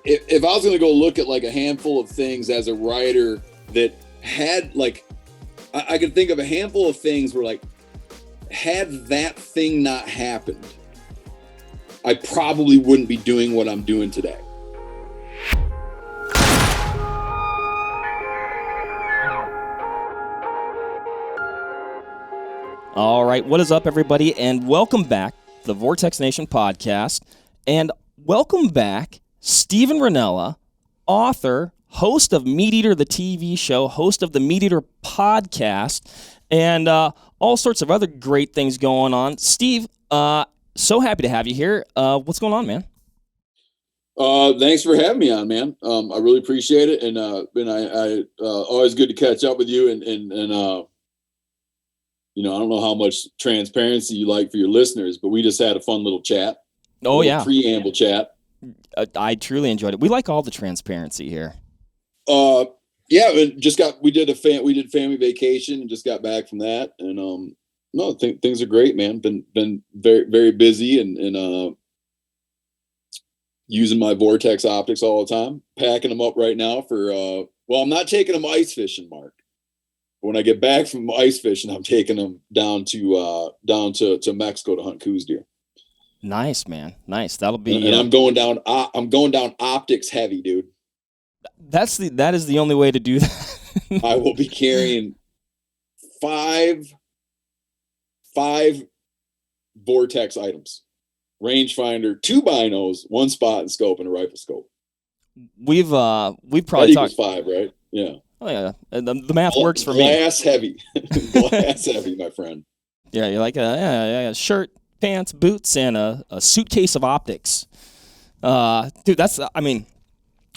if I was going to go look at like a handful of things as a writer that had like, I could think of a handful of things where like, had that thing not happened, I probably wouldn't be doing what I'm doing today. All right, what is up, everybody, and welcome back to the Vortex Nation podcast, and welcome back Stephen Rinella, author, host of MeatEater, the TV show, host of the MeatEater podcast, and all sorts of other great things going on. Steve, so happy to have you here. What's going on, man? Thanks for having me on, man. I really appreciate it, and I always good to catch up with you, and you know, I don't know how much transparency you like for your listeners, but we just had a fun little chat. Oh, yeah. Preamble chat. I truly enjoyed it. We like all the transparency here. Yeah, we did family vacation and just got back from that. And things are great, man. Been very, very busy and using my Vortex optics all the time, packing them up right now for I'm not taking them ice fishing, Mark. When I get back from ice fishing, I'm taking them down to Mexico to hunt Coues deer. Nice, man. Nice. That'll be. And I'm going down optics heavy, dude. That is the only way to do that. I will be carrying five Vortex items: rangefinder, 2 binos, 1 spot and scope, and a rifle scope. We've probably talked 5, right? Yeah. Oh yeah, the math works for me. Glass heavy, my friend. Yeah, you're like a shirt, pants, boots, and a suitcase of optics. Dude,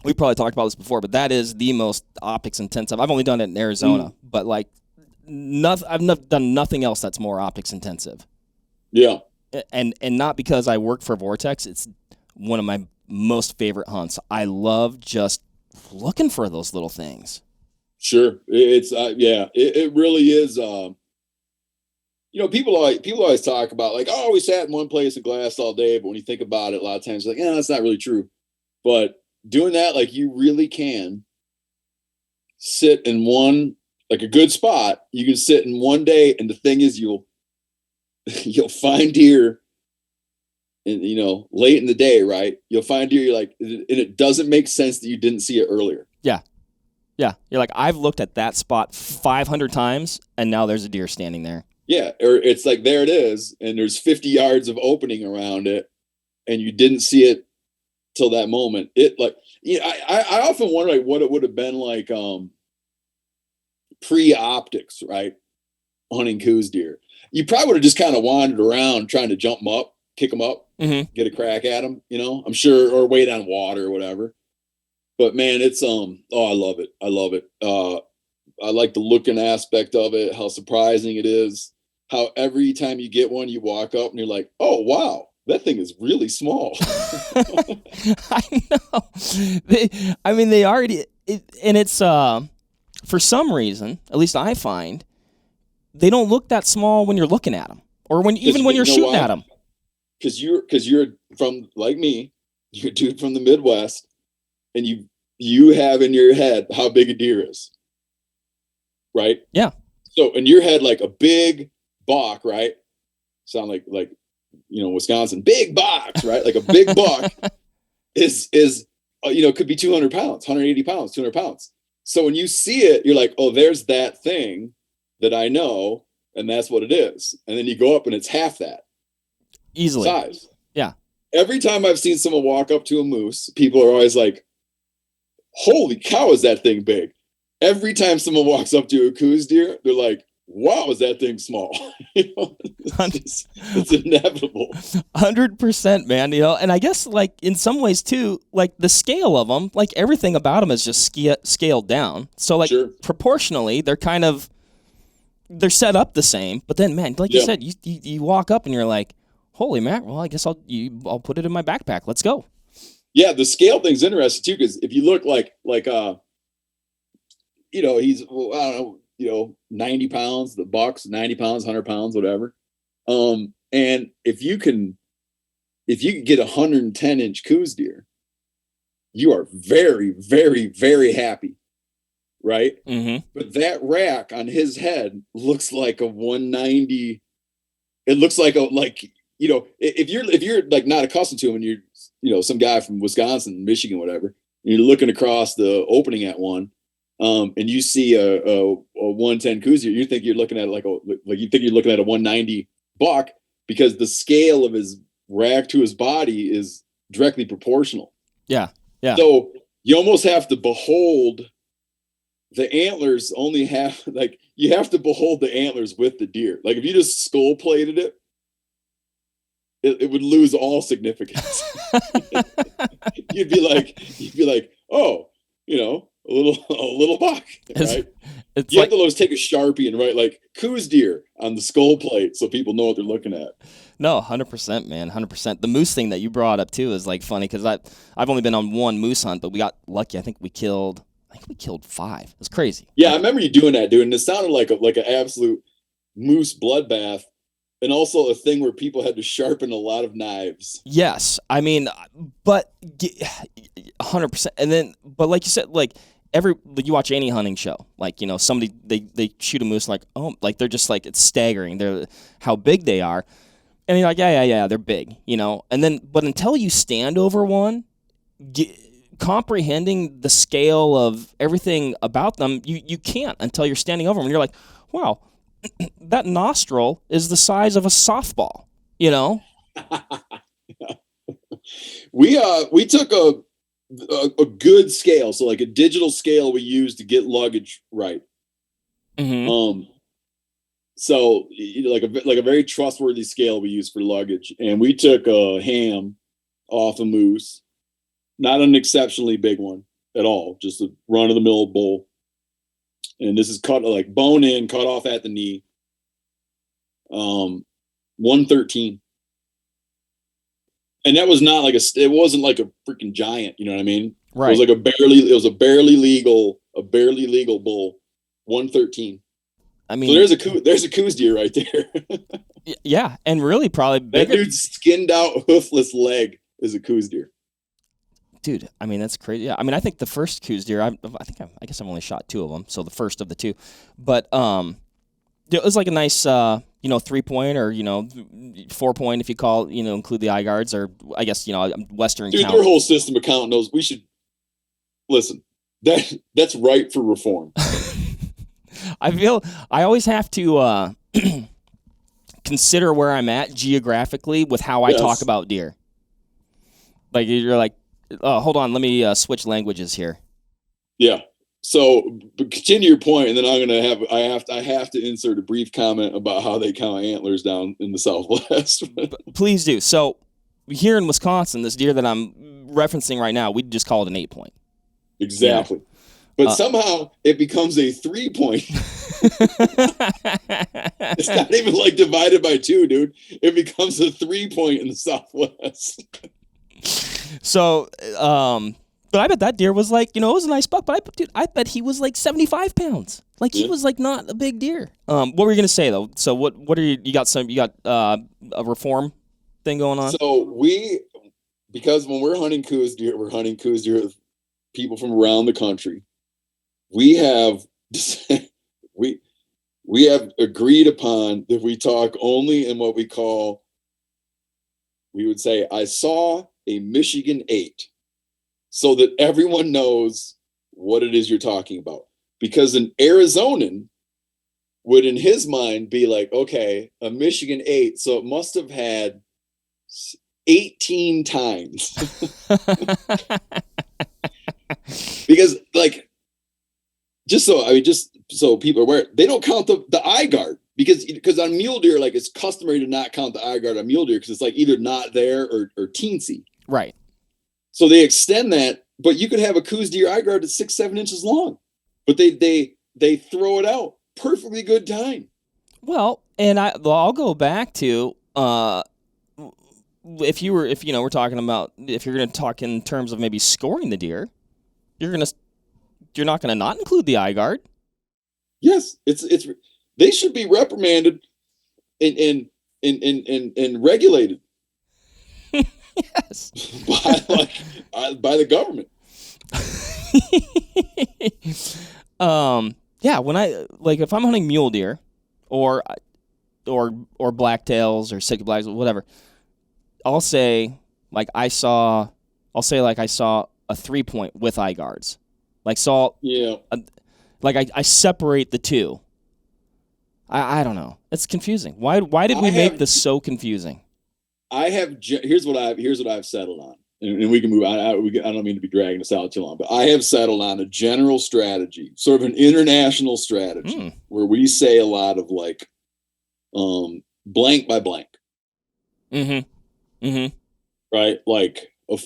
we probably talked about this before, but that is the most optics intensive. I've only done it in Arizona, but like, I've done nothing else that's more optics intensive. Yeah, and not because I work for Vortex. It's one of my most favorite hunts. I love just looking for those little things. Sure. It's it really is. You know, people always talk about like, oh, we sat in one place in glass all day. But when you think about it, a lot of times you're like, yeah, that's not really true. But doing that, like, you really can sit in one, like a good spot. You can sit in one day. And the thing is, you'll find deer and, you know, late in the day, right? You'll find deer. You're like, and it doesn't make sense that you didn't see it earlier. Yeah. Yeah, you're like, I've looked at that spot 500 times, and now there's a deer standing there. Yeah, or it's like, there it is, and there's 50 yards of opening around it, and you didn't see it till that moment. It like, you know, I often wonder like what it would have been like pre-optics, right? Hunting Coues deer. You probably would have just kind of wandered around trying to jump them up, kick them up, get a crack at them, you know, I'm sure, or wait on water or whatever. But man, it's I love it. I love it. I like the looking aspect of it, how surprising it is, how every time you get one, you walk up and you're like, oh wow, that thing is really small. I know. They already and it's for some reason, at least I find, they don't look that small when you're looking at them, or when you're shooting at them. Because you're from, like me, you're a dude from the Midwest. And you have in your head how big a deer is, right? Yeah. So in your head, like a big buck, right? Sound like you know, Wisconsin, big box, right? Like a big buck is you know, could be 200 pounds, 180 pounds, 200 pounds. So when you see it, you're like, oh, there's that thing that I know, and that's what it is. And then you go up and it's half that easily size. Yeah. Every time I've seen someone walk up to a moose, people are always like, holy cow, is that thing big? Every time someone walks up to a Coues deer, they're like, wow, is that thing small? You know, it's inevitable. 100%, man. You know, and I guess like in some ways too, like the scale of them, like everything about them is just scaled down. So like proportionally, they're set up the same. But then, man, like you said, you walk up and you're like, holy man, well, I guess I'll put it in my backpack. Let's go. Yeah, the scale thing's interesting too, because if you look like you know, he's, well, I don't know, you know, 90 pounds, the buck's 90 pounds, 100 pounds, whatever. And if you can get 110-inch Coues deer, you are very, very, very happy, right? Mm-hmm. But that rack on his head looks like a 190. It looks like if you're like not accustomed to him, and you're some guy from Wisconsin, Michigan, whatever, and you're looking across the opening at one, and you see a 110 Coues, you think you're looking at you think you're looking at a 190 buck, because the scale of his rack to his body is directly proportional. Yeah. Yeah. So you almost have to behold the antlers. Only have you have to behold the antlers with the deer. Like if you just skull plated it would lose all significance. you'd be like, oh, a little buck, right? It's you have to always take a Sharpie and write like Coues deer on the skull plate so people know what they're looking at. No, 100%, man, 100%. The moose thing that you brought up too is like funny, because I've only been on one moose hunt, but we got lucky. I think we killed 5. It's crazy. Yeah, I remember you doing that, dude, and it sounded like an absolute moose bloodbath, and also a thing where people had to sharpen a lot of knives. Yes, I mean, but 100%. And then, but like you said, like you watch any hunting show, like somebody they shoot a moose, like, oh, like they're just like, it's staggering. They're how big they are, and you're like, yeah, they're big, And then, but until you stand over one, comprehending the scale of everything about them, you can't until you're standing over them, and you're like, wow, that nostril is the size of a softball, We took a good scale, so like a digital scale we used to get luggage right. Mm-hmm. So like a very trustworthy scale we use for luggage, and we took a ham off a moose, not an exceptionally big one at all, just a run of the mill bull. And this is cut like bone in, cut off at the knee. 113. And that was not like it wasn't like a freaking giant, you know what I mean? Right. It was a barely legal bull. 113. I mean, so there's a Coues deer right there. Yeah, and really probably bigger. That dude's skinned out hoofless leg is a Coues deer. Dude, I mean, that's crazy. Yeah, I mean, I think the first Coues deer, I guess I've only shot 2 of them, so the first of the 2. But it was like a nice 3-point or 4-point if you call include the eye guards, or I guess Western. Dude, their whole system of count knows we should listen. That's right for reform. I always have to consider where I'm at geographically with how I talk about deer. Like you're like, hold on, let me switch languages here. Yeah. So continue your point, and then I have to insert a brief comment about how they count antlers down in the Southwest. Please do. So here in Wisconsin, this deer that I'm referencing right now, we just call it an 8-point. Exactly. But somehow it becomes a 3-point. It's not even like divided by 2, dude. It becomes a 3-point in the Southwest. So, but I bet that deer was like, it was a nice buck, but I bet he was like 75 pounds. Like he was like not a big deer. What were you going to say though? So what are you got a reform thing going on? So because when we're hunting Coues deer with people from around the country. We have we have agreed upon that we talk only in what we would say, I saw a Michigan 8, so that everyone knows what it is you're talking about. Because an Arizonan would, in his mind, be like, okay, a Michigan 8, so it must have had 18 times. Because, like, just so people are aware, they don't count the eye guard, because on mule deer, like, it's customary to not count the eye guard on mule deer because it's like either not there or teensy. Right. So they extend that, but you could have a Coues deer eye guard that's 6-7 inches long, but they throw it out perfectly good time. Well, and I'll go back to if we're talking about, if you're going to talk in terms of maybe scoring the deer, you're not going to not include the eye guard. Yes, it's they should be reprimanded and regulated. Yes. by the government. Yeah, when I like if I'm hunting mule deer or blacktails or Sitka blacks, whatever, I'll say like I saw a 3-point with eye guards. Like Yeah. I separate the two. I don't know. It's confusing. Why did we make this so confusing? Here's what I've settled on, and we can move on. I don't mean to be dragging this out too long, but I have settled on a general strategy, sort of an international strategy, where we say a lot of like, blank by blank. Right, like a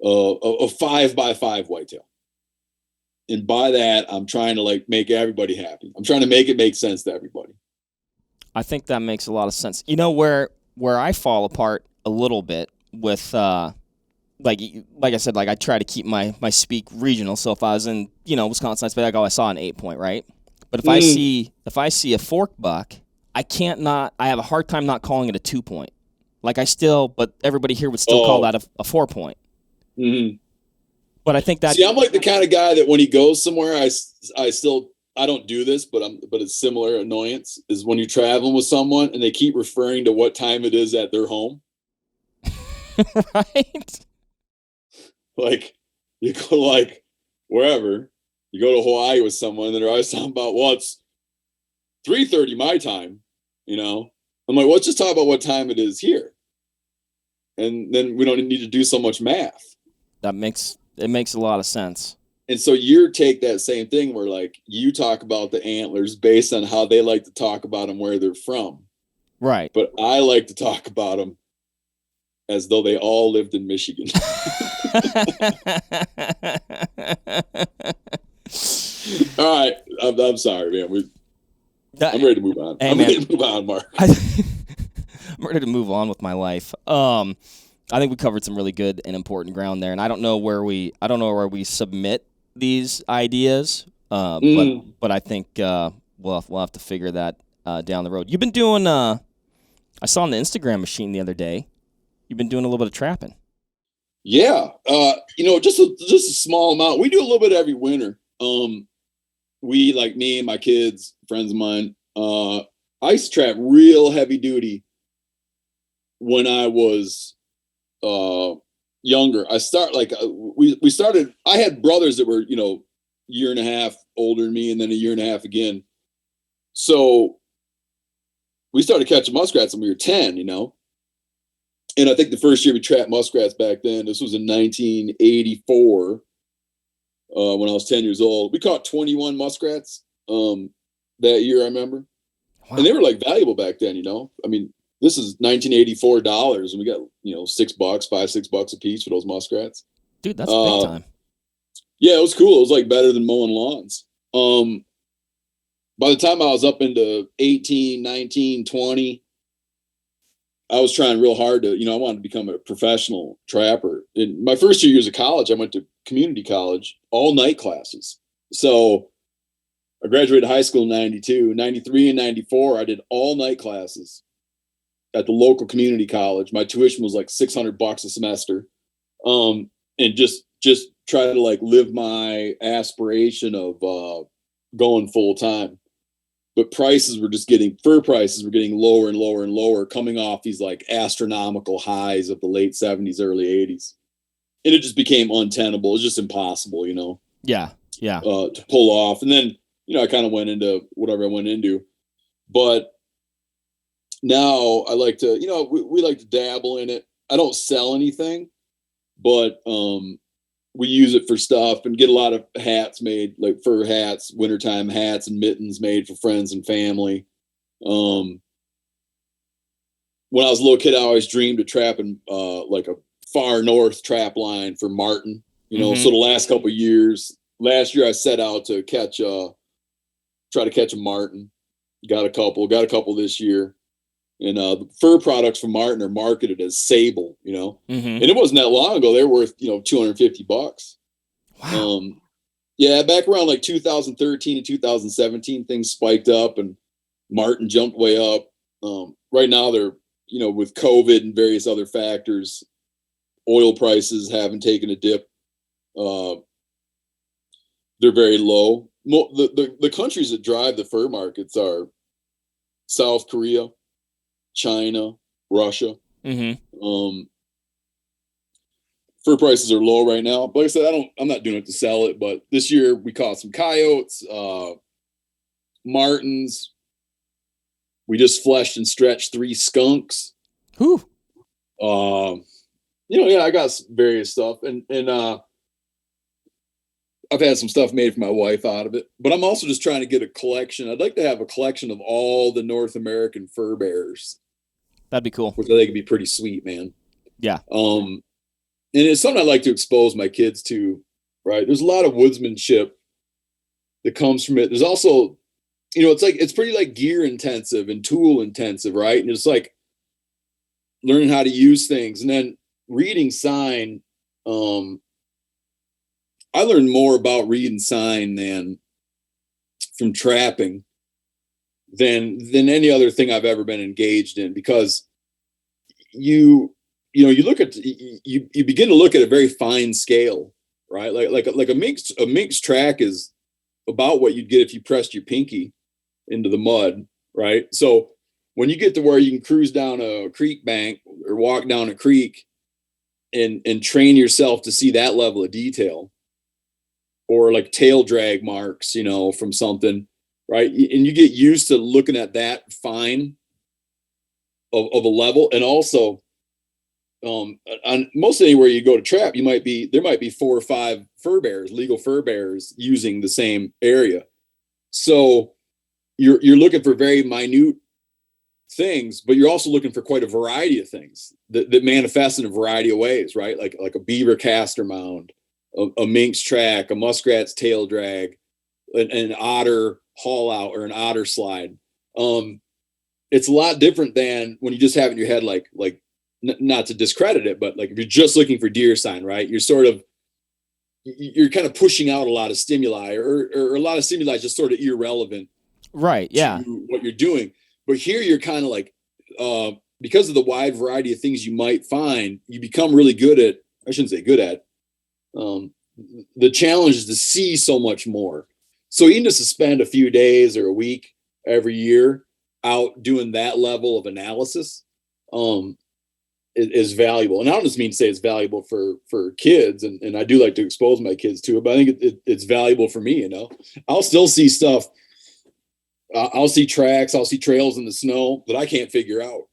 5x5 whitetail, and by that I'm trying to like make everybody happy. I'm trying to make it make sense to everybody. I think that makes a lot of sense. You know where I fall apart a little bit with like I said, like I try to keep my speak regional. So if I was in Wisconsin, I go, I saw an 8-point, right? But if I see a fork buck, I have a hard time not calling it a 2-point. Like but everybody here would still call that a 4-point. Mm-hmm. But I think that. See, I'm like the kind of guy that when he goes somewhere, I don't do this, but it's similar annoyance is when you're traveling with someone and they keep referring to what time it is at their home. Right. Like you go like wherever, you go to Hawaii with someone and they're always talking about, well, it's 3:30 my time, I'm like, well, let's just talk about what time it is here. And then we don't need to do so much math. It makes a lot of sense. And so you take that same thing where like you talk about the antlers based on how they like to talk about them, where they're from. Right. But I like to talk about them as though they all lived in Michigan. All right. I'm sorry, man. I'm ready to move on. Hey, I'm ready to move on, Mark. I'm ready to move on with my life. I think we covered some really good and important ground there, and I don't know where we submit these ideas, but I think we'll have to figure that down the road. You've been doing. I saw on the Instagram machine the other day. You've been doing a little bit of trapping. Yeah, just a small amount. We do a little bit every winter. We, like me and my kids, friends of mine, I used to trap real heavy duty when I was younger. We started. I had brothers that were year and a half older than me, and then a year and a half again. So we started catching muskrats when we were 10. And I think the first year we trapped muskrats back then, this was in 1984. When I was 10 years old, we caught 21 muskrats that year, I remember. Wow. And they were like valuable back then, I mean, this is $1984 and we got, $6, $5-6 a piece for those muskrats. Dude, that's big time. Yeah, it was cool. It was like better than mowing lawns. By the time I was up into 18, 19, 20, I was trying real hard to, I wanted to become a professional trapper. In my first 2 years of college, I went to community college, all night classes. So I graduated high school in 92, 93 and 94. I did all night classes at the local community college. My tuition was like $600 a semester. And just try to like live my aspiration of going full time. But fur prices were getting lower and lower and lower, coming off these like astronomical highs of the late 70s, early 80s. And it just became untenable. It was just impossible, Yeah. To pull off. And then, I kind of went into whatever I went into. But now I like to, we like to dabble in it. I don't sell anything, but we use it for stuff and get a lot of hats made, like fur hats, wintertime hats and mittens made for friends and family. When I was a little kid, I always dreamed of trapping like a far north trap line for marten, So the last couple of years, last year I set out to try to catch a marten. Got a couple this year. And the fur products from marten are marketed as sable, and it wasn't that long ago. They were worth, $250. Wow. Yeah, back around like 2013 and 2017, things spiked up and marten jumped way up. Right now they're, with COVID and various other factors, oil prices haven't taken a dip Uh, they're very low. The countries that drive the fur markets are South Korea, China, Russia. Mm-hmm. Fur prices are low right now. But like I said, I'm not doing it to sell it. But this year we caught some coyotes, martins. We just fleshed and stretched 3 skunks. Whew. I got various stuff, and I've had some stuff made for my wife out of it. But I'm also just trying to get a collection. I'd like to have a collection of all the North American fur bearers. That'd be cool. Which I think would be pretty sweet, man. Yeah. And it's something I like to expose my kids to. Right? There's a lot of woodsmanship that comes from it. There's also, it's pretty like gear intensive and tool intensive, right? And it's like learning how to use things, and then reading sign. I learned more about reading sign than from trapping than any other thing I've ever been engaged in, because you look at you begin to look at a very fine scale, right? Like a mink's track is about what you'd get if you pressed your pinky into the mud, right? So when you get to where you can cruise down a creek bank or walk down a creek and train yourself to see that level of detail, or like tail drag marks, from something, right? And you get used to looking at that fine of a level. And also, on most anywhere you go to trap, there might be 4 or 5 legal fur bearers using the same area. So you're looking for very minute things, but you're also looking for quite a variety of things that manifest in a variety of ways, right? Like a beaver caster mound, a mink's track, a muskrat's tail drag, an otter haul out, or an otter slide. It's a lot different than when you just have it in your head, like not to discredit it, but like if you're just looking for deer sign, right? You're kind of pushing out a lot of stimuli, or a lot of stimuli just sort of irrelevant, right? Yeah, to what you're doing. But here you're kind of like, because of the wide variety of things you might find, you become really good at. I shouldn't say good at. The challenge is to see so much more. So even just to spend a few days or a week every year out doing that level of analysis, is valuable. And I don't just mean to say it's valuable for kids, and I do like to expose my kids to it, but I think it's valuable for me. I'll still see stuff. I'll see tracks, I'll see trails in the snow that I can't figure out.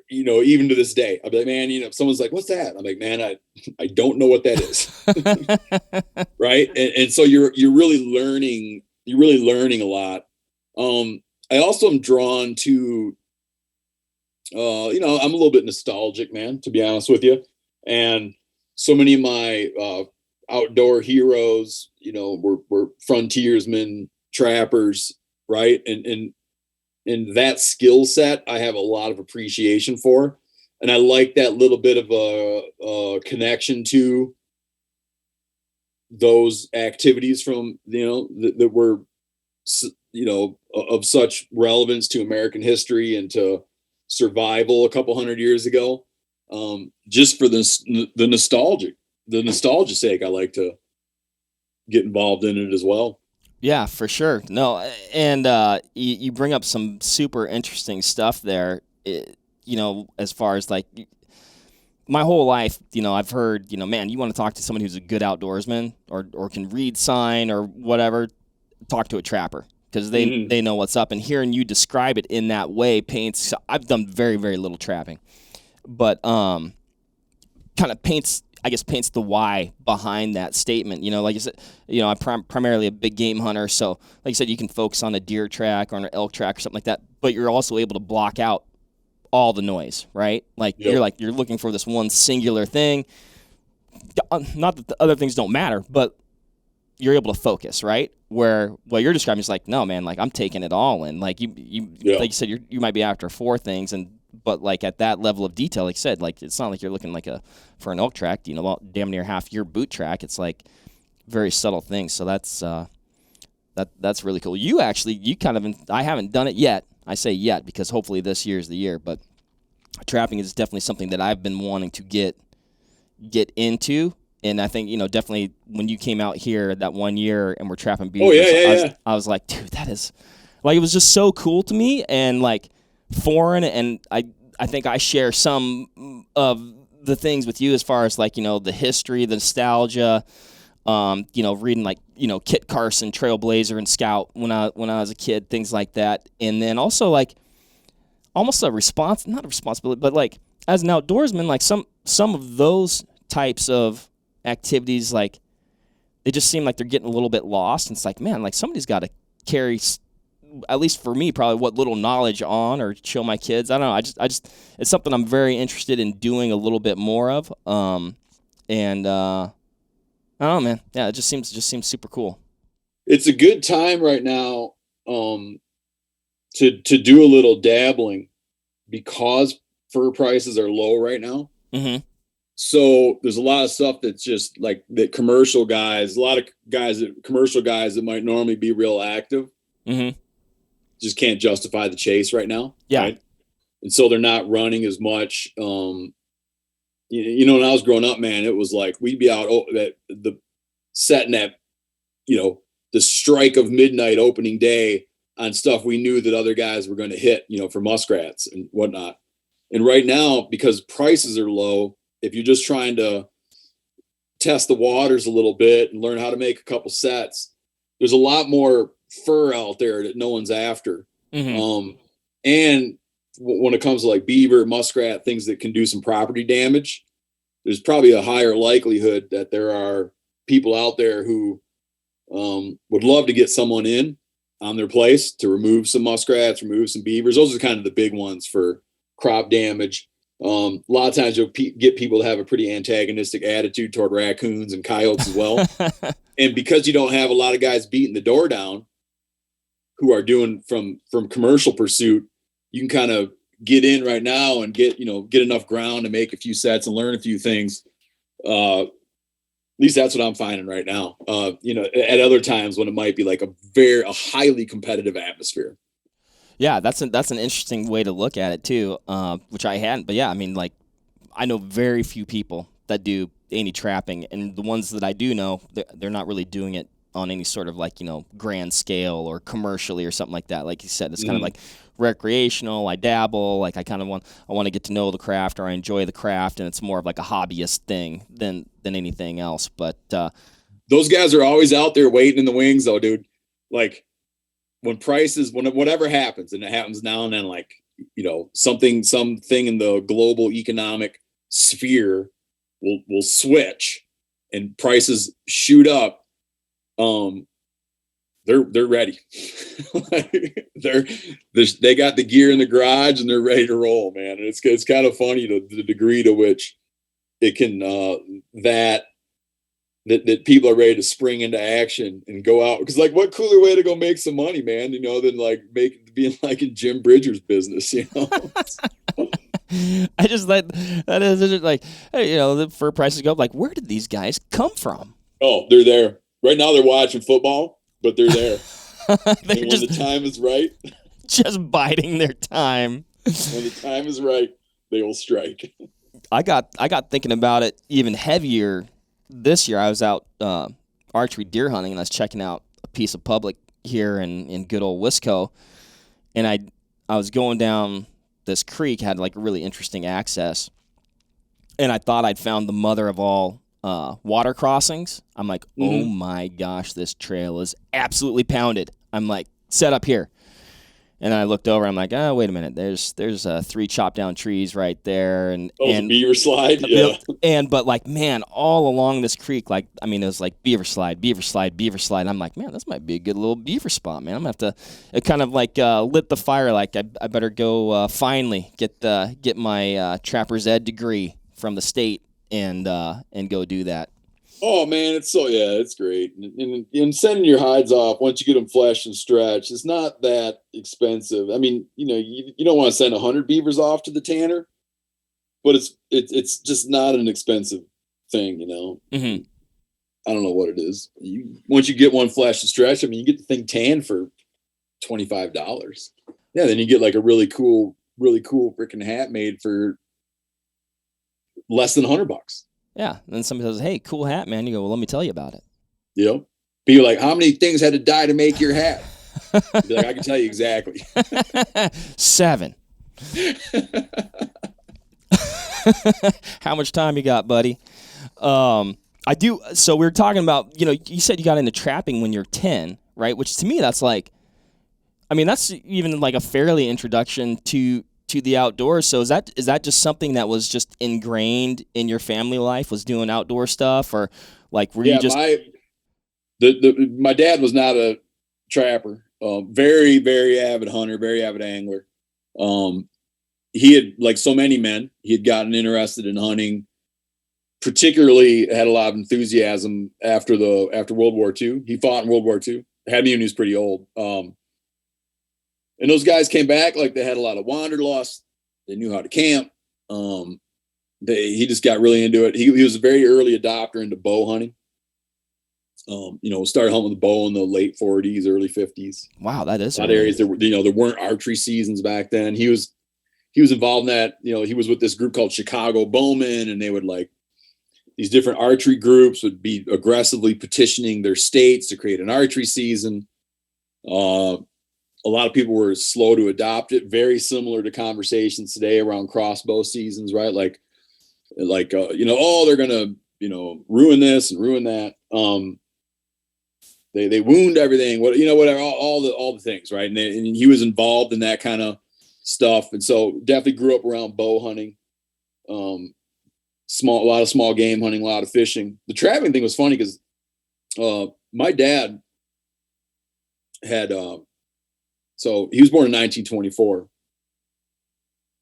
Even to this day, I'll be like, man, if someone's like, what's that? I'm like, man, I don't know what that is. Right. And so you're really learning a lot. I also am drawn to, I'm a little bit nostalgic, man, to be honest with you. And so many of my outdoor heroes, were frontiersmen, trappers, right? And that skill set I have a lot of appreciation for. And I like that little bit of a connection to those activities from, that were, of such relevance to American history and to survival a couple hundred years ago. Just for the nostalgia sake, I like to get involved in it as well. Yeah, for sure. No, and you bring up some super interesting stuff there. As far as like my whole life, I've heard, man, you want to talk to someone who's a good outdoorsman or can read sign or whatever, talk to a trapper, because they know what's up. And hearing you describe it in that way paints. I've done very, very little trapping, but kind of paints the why behind that statement. Like you said, I'm primarily a big game hunter, so like you said, you can focus on a deer track or an elk track or something like that, but you're also able to block out all the noise, right? Like, yep. You're looking for this one singular thing. Not that the other things don't matter, but you're able to focus, right? Where what you're describing is like, no, man, like I'm taking it all in. Like you like you said, you might be after 4 things, but like at that level of detail, like you said, like it's not like you're looking for an elk track, damn near half your boot track. It's like very subtle things. So that's really cool. You kind of, I haven't done it yet. I say yet because hopefully this year is the year, but trapping is definitely something that I've been wanting to get into. And I think, definitely when you came out here that one year and we're trapping Oh beavers, yeah. I was like, dude, that is like, it was just so cool to me and like foreign. And I think I share some of the things with you as far as like, the history, the nostalgia, reading like, Kit Carson, Trailblazer and Scout when I was a kid, things like that. And then also like almost not a responsibility, but like as an outdoorsman, like some of those types of activities, like they just seem like they're getting a little bit lost. And it's like, man, like somebody's got to carry, at least for me, probably what little knowledge on or show my kids. I don't know. I just, it's something I'm very interested in doing a little bit more of. And I don't know, man. Yeah, it just seems super cool. It's a good time right now to do a little dabbling because fur prices are low right now. Mm-hmm. So there's a lot of stuff that's just like that commercial guys, a lot of commercial guys that might normally be real active, Mm-hmm. just can't justify the chase right now. Yeah. Right. And so they're not running as much. When I was growing up, man, it was like we'd be out setting that, the strike of midnight opening day on stuff we knew that other guys were going to hit, for muskrats and whatnot. And right now, because prices are low, if you're just trying to test the waters a little bit and learn how to make a couple sets, there's a lot more fur out there that no one's after. Mm-hmm. And when it comes to like beaver, muskrat, things that can do some property damage, there's probably a higher likelihood that there are people out there who would love to get someone in on their place to remove some muskrats, remove some beavers. Those are kind of the big ones for crop damage. A lot of times you'll get people to have a pretty antagonistic attitude toward raccoons and coyotes as well. And because you don't have a lot of guys beating the door down who are doing from commercial pursuit, you can kind of get in right now and get enough ground to make a few sets and learn a few things. At least that's what I'm finding right now. At other times when it might be like a highly competitive atmosphere. Yeah, that's an interesting way to look at it too, which I hadn't. But yeah, I mean, like I know very few people that do any trapping, and the ones that I do know, they're not really doing it on any sort of like grand scale or commercially or something like that. Like you said, it's kind of like recreational. I dabble, like I want to get to know the craft, or I enjoy the craft, and it's more of like a hobbyist thing than anything else. But those guys are always out there waiting in the wings, though, dude. Like when whatever happens, and it happens now and then, like something in the global economic sphere will switch and prices shoot up. They're ready. They got the gear in the garage and they're ready to roll, man. And it's kind of funny the degree to which it can that people are ready to spring into action and go out, because like what cooler way to go make some money, man, than like being like in Jim Bridger's business. I just like that is like, hey, the fur prices go up. Like, where did these guys come from? Oh, they're there right now. They're watching football, but they're there. They're when the time is right, just biding their time. When the time is right, they will strike. I got thinking about it even heavier this year. I was out archery deer hunting, and I was checking out a piece of public here in good old Wisco, and I was going down this creek, had like a really interesting access, and I thought I'd found the mother of all water crossings. I'm like, oh my gosh, this trail is absolutely pounded. I'm like, set up here. And I looked over. I'm like, oh, wait a minute. There's 3 chopped down trees right there, and beaver slide, yeah. But like, man, all along this creek, like, I mean, it was like beaver slide, beaver slide, beaver slide. And I'm like, man, this might be a good little beaver spot, man. I'm gonna have to. It kind of like lit the fire. Like, I better go finally get my trapper's ed degree from the state and go do that. Oh man, it's great. And sending your hides off once you get them fleshed and stretched, it's not that expensive. I mean, you don't want to send 100 beavers off to the tanner, but it's just not an expensive thing, Mm-hmm. I don't know what it is. Once you get one fleshed and stretched, I mean, you get the thing tanned for $25. Yeah, then you get like a really cool freaking hat made for less than $100. Yeah. And then somebody says, hey, cool hat, man. You go, well, let me tell you about it. Yep. People like, how many things had to die to make your hat? You'd be like, I can tell you exactly. 7. How much time you got, buddy? I do. So we were talking about, you said you got into trapping when you're 10, right? Which to me, that's like, I mean, that's even like a fairly introduction to the outdoors. So is that just something that was just ingrained in your family life, was doing outdoor stuff, or like were you just? My dad was not a trapper. Very, very avid hunter, very avid angler. He had, like so many men, he had gotten interested in hunting. Particularly had a lot of enthusiasm after World War II. He fought in World War II. Had me when he was pretty old. And those guys came back like they had a lot of wanderlust. They knew how to camp. He just got really into it. He was a very early adopter into bow hunting. Started hunting with a bow in the late 40s, early 50s. Wow, that is a lot of areas there weren't archery seasons back then. He was involved in that. He was with this group called Chicago Bowmen, and they would like these different archery groups would be aggressively petitioning their states to create an archery season. A lot of people were slow to adopt it. Very similar to conversations today around crossbow seasons, right? Like, they're gonna, ruin this and ruin that. They wound everything. Whatever, all the things, right? And he was involved in that kind of stuff, and so definitely grew up around bow hunting. A lot of small game hunting, a lot of fishing. The trapping thing was funny because my dad had so he was born in 1924,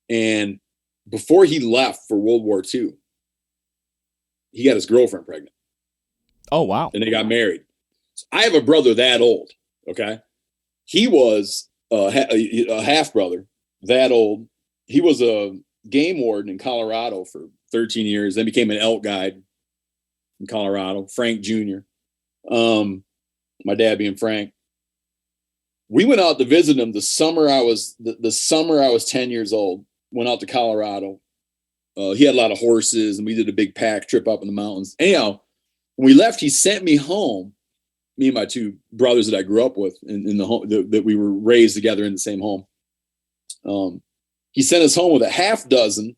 and before he left for World War II, he got his girlfriend pregnant. Oh, wow. And they got married. So I have a brother that old. Okay, he was a half brother that old. He was a game warden in Colorado for 13 years, then became an elk guide in Colorado, Frank Jr. My dad being Frank. We went out to visit him the summer I was 10 years old. Went out to Colorado. He had a lot of horses, and we did a big pack trip up in the mountains. Anyhow, when we left, he sent me home. Me and my two brothers that I grew up with in the home that we were raised together in the same home. He sent us home with a half dozen,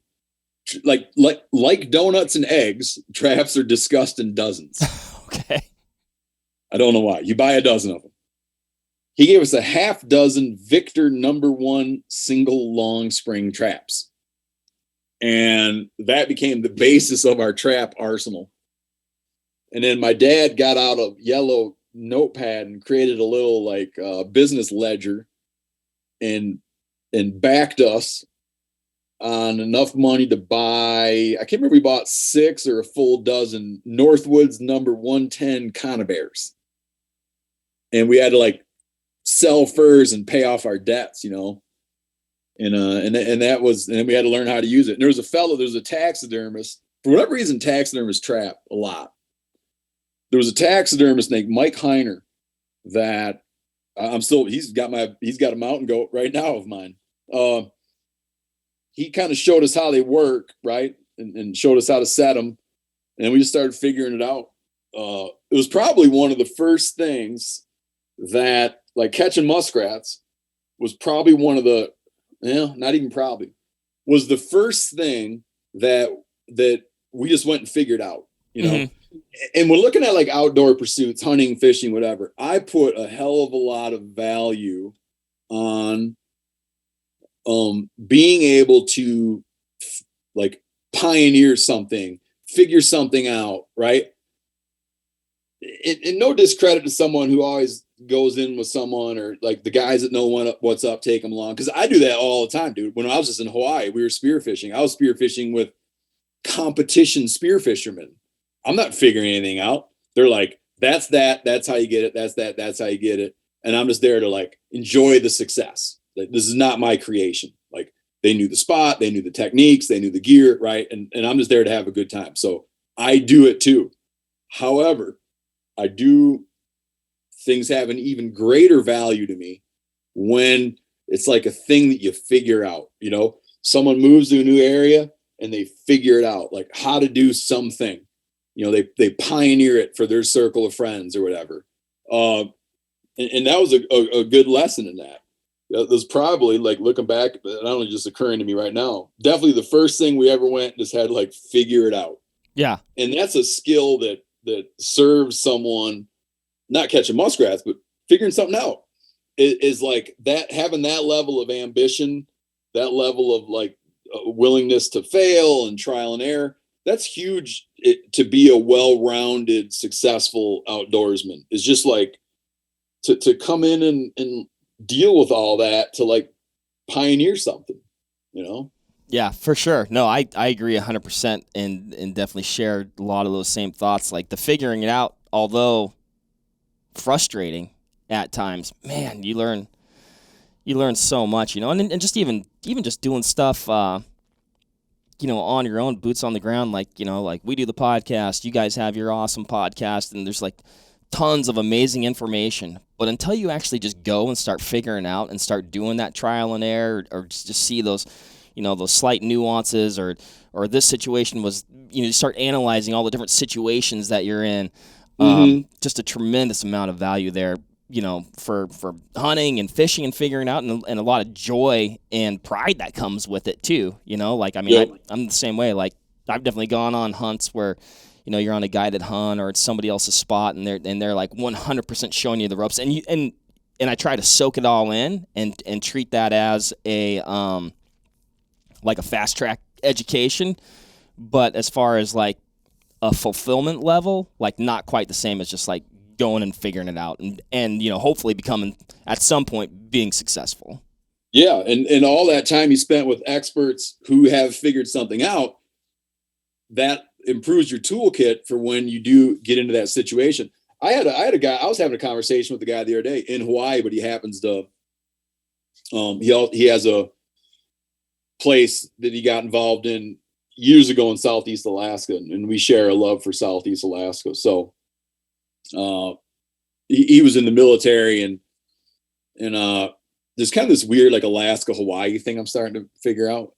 like donuts and eggs. Traps are discussed in dozens. Okay. I don't know why. You buy a dozen of them. He gave us a half dozen Victor #1 single long spring traps. And that became the basis of our trap arsenal. And then my dad got out a yellow notepad and created a little business ledger and backed us on enough money to buy, I can't remember, we bought 6 or a full dozen Northwoods #110 conibears. And we had to sell furs and pay off our debts, And that was, and then we had to learn how to use it. And there was a taxidermist. For whatever reason, taxidermists trap a lot. There was a taxidermist named Mike Heiner that he's got a mountain goat right now of mine. He kind of showed us how they work, right? And showed us how to set them. And we just started figuring it out. It was probably one of the first things that, like catching muskrats, was probably one of the, not even probably, was the first thing that we just went and figured out, Mm-hmm. And we're looking at outdoor pursuits, hunting, fishing, whatever. I put a hell of a lot of value on being able to pioneer something, figure something out, right? And no discredit to someone who always goes in with someone, or the guys that know what's up, take them along. Because I do that all the time, dude. When I was just in Hawaii, we were spearfishing. I was spearfishing with competition spear fishermen. I'm not figuring anything out. They're like, that's how you get it. That's how you get it. And I'm just there to enjoy the success. This is not my creation. They knew the spot, they knew the techniques, they knew the gear, right? And I'm just there to have a good time. So I do it too. However, I do things have an even greater value to me when it's a thing that you figure out. Someone moves to a new area and they figure it out, how to do something. they pioneer it for their circle of friends or whatever. And that was a good lesson in that. That was probably, like, looking back, not only just occurring to me right now, definitely the first thing we ever went and just had to, like, figure it out. Yeah. And that's a skill that serves someone, not catching muskrats, but figuring something out is like that, having that level of ambition, that level of, like, willingness to fail and trial and error. That's huge to be a well-rounded, successful outdoorsman. Is just like to come in and deal with all that, to, like, pioneer something, Yeah, for sure. No, I agree 100% and definitely shared a lot of those same thoughts. Like the figuring it out, although frustrating at times, man, you learn so much, and just even just doing stuff, on your own, boots on the ground, like, like we do the podcast, you guys have your awesome podcast, and there's like tons of amazing information. But until you actually just go and start figuring out and start doing that trial and error, or just see those, those slight nuances, or this situation was, you start analyzing all the different situations that you're in. Just a tremendous amount of value there, for hunting and fishing and figuring out, and a lot of joy and pride that comes with it too. Like, I mean, Yep. I'm the same way. Like, I've definitely gone on hunts where, you're on a guided hunt or it's somebody else's spot, and they're like 100% showing you the ropes, and I try to soak it all in and treat that as a like a fast track education. But as far as like a fulfillment level, like, not quite the same as just like going and figuring it out, and hopefully becoming, at some point, being successful. Yeah, and all that time you spent with experts who have figured something out, that improves your toolkit for when you do get into that situation. I had a guy, I was having a conversation with the guy the other day in Hawaii, but he happens to, he has a place that he got involved in years ago in Southeast Alaska, and we share a love for Southeast Alaska. So he was in the military, and there's kind of this weird, like, Alaska Hawaii thing I'm starting to figure out.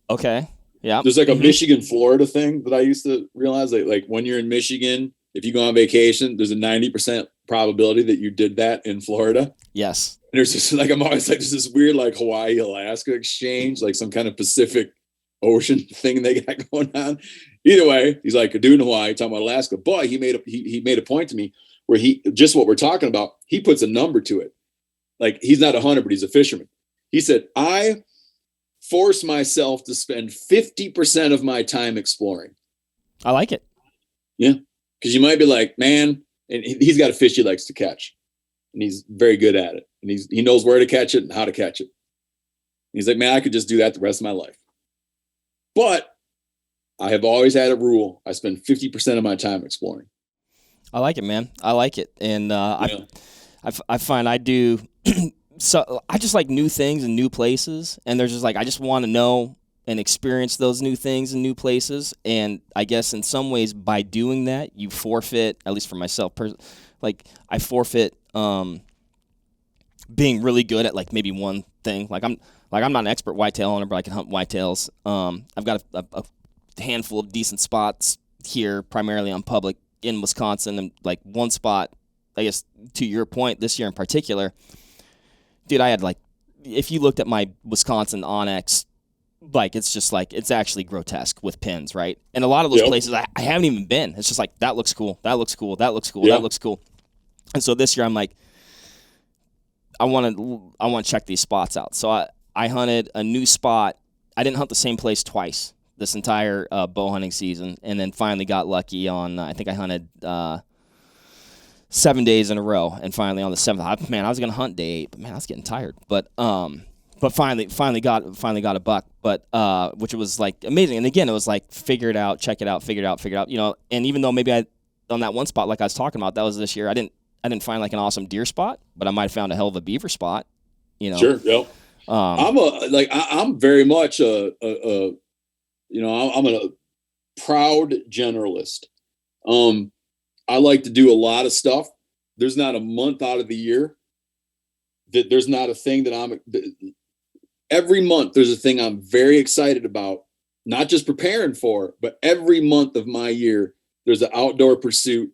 Okay. Yeah. There's like a Michigan Florida thing that I used to realize, like when you're in Michigan, if you go on vacation, there's a 90% probability that you did that in Florida. Yes. And there's just, like, I'm always like, there's this weird, like, Hawaii Alaska exchange, like some kind of Pacific Ocean thing they got going on. Either way, he's like a dude in Hawaii talking about Alaska, but he made a point to me where he, just what we're talking about, he puts a number to it. Like, he's not a hunter, but he's a fisherman. He said, I force myself to spend 50% of my time exploring. I like it. Yeah. Because you might be like, man, and he's got a fish he likes to catch, and he's very good at it, and he knows where to catch it and how to catch it. And he's like, man, I could just do that the rest of my life. But I have always had a rule. I spend 50% of my time exploring. I like it, man. I like it. And I find I do, so I just like new things and new places. And there's just like, I just want to know and experience those new things and new places. And I guess in some ways, by doing that, you forfeit, at least for myself, like, I forfeit being really good at, like, maybe one thing. Like, I'm not an expert whitetail hunter, but I can hunt whitetails. I've got a handful of decent spots here, primarily on public in Wisconsin, and like one spot, I guess, to your point, this year in particular, dude, I had, like, if you looked at my Wisconsin Onyx, like, it's just like, it's actually grotesque with pins, right? And a lot of those places I haven't even been. It's just like, that looks cool, that looks cool, that looks cool, that looks cool. And so this year I'm like, I want to check these spots out. So I hunted a new spot. I didn't hunt the same place twice this entire bow hunting season, and then finally got lucky on, I think I hunted 7 days in a row, and finally on the 7th, man, I was gonna hunt day 8, but man, I was getting tired. But finally got a buck, but which was like amazing. And again, it was like, figure it out, check it out, figure it out. And even though maybe I, on that one spot, like I was talking about, that was this year, I didn't find like an awesome deer spot, but I might have found a hell of a beaver spot. Sure. Yep. I'm very much I'm a proud generalist. I like to do a lot of stuff. There's not a month out of the year that there's not a thing that every month there's a thing I'm very excited about, not just preparing for, but every month of my year there's an outdoor pursuit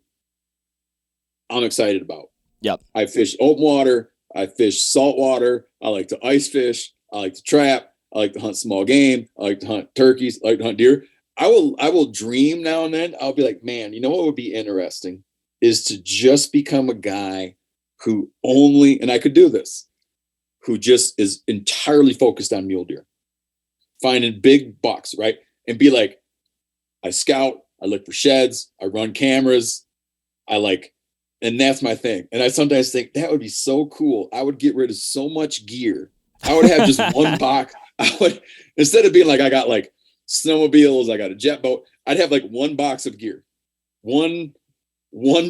I'm excited about. Yep. I fish open water. I fish salt water. I like to ice fish. I like to trap. I like to hunt small game. I like to hunt turkeys. I like to hunt deer. I will dream now and then. I'll be like, man, you know what would be interesting is to just become a guy who only, and I could do this, who just is entirely focused on mule deer, finding big bucks, right? And be like, I scout, I look for sheds, I run cameras, and that's my thing. And I sometimes think that would be so cool. I would get rid of so much gear. I would have just one box. Instead of being like, I got like snowmobiles, I got a jet boat, I'd have like one box of gear, one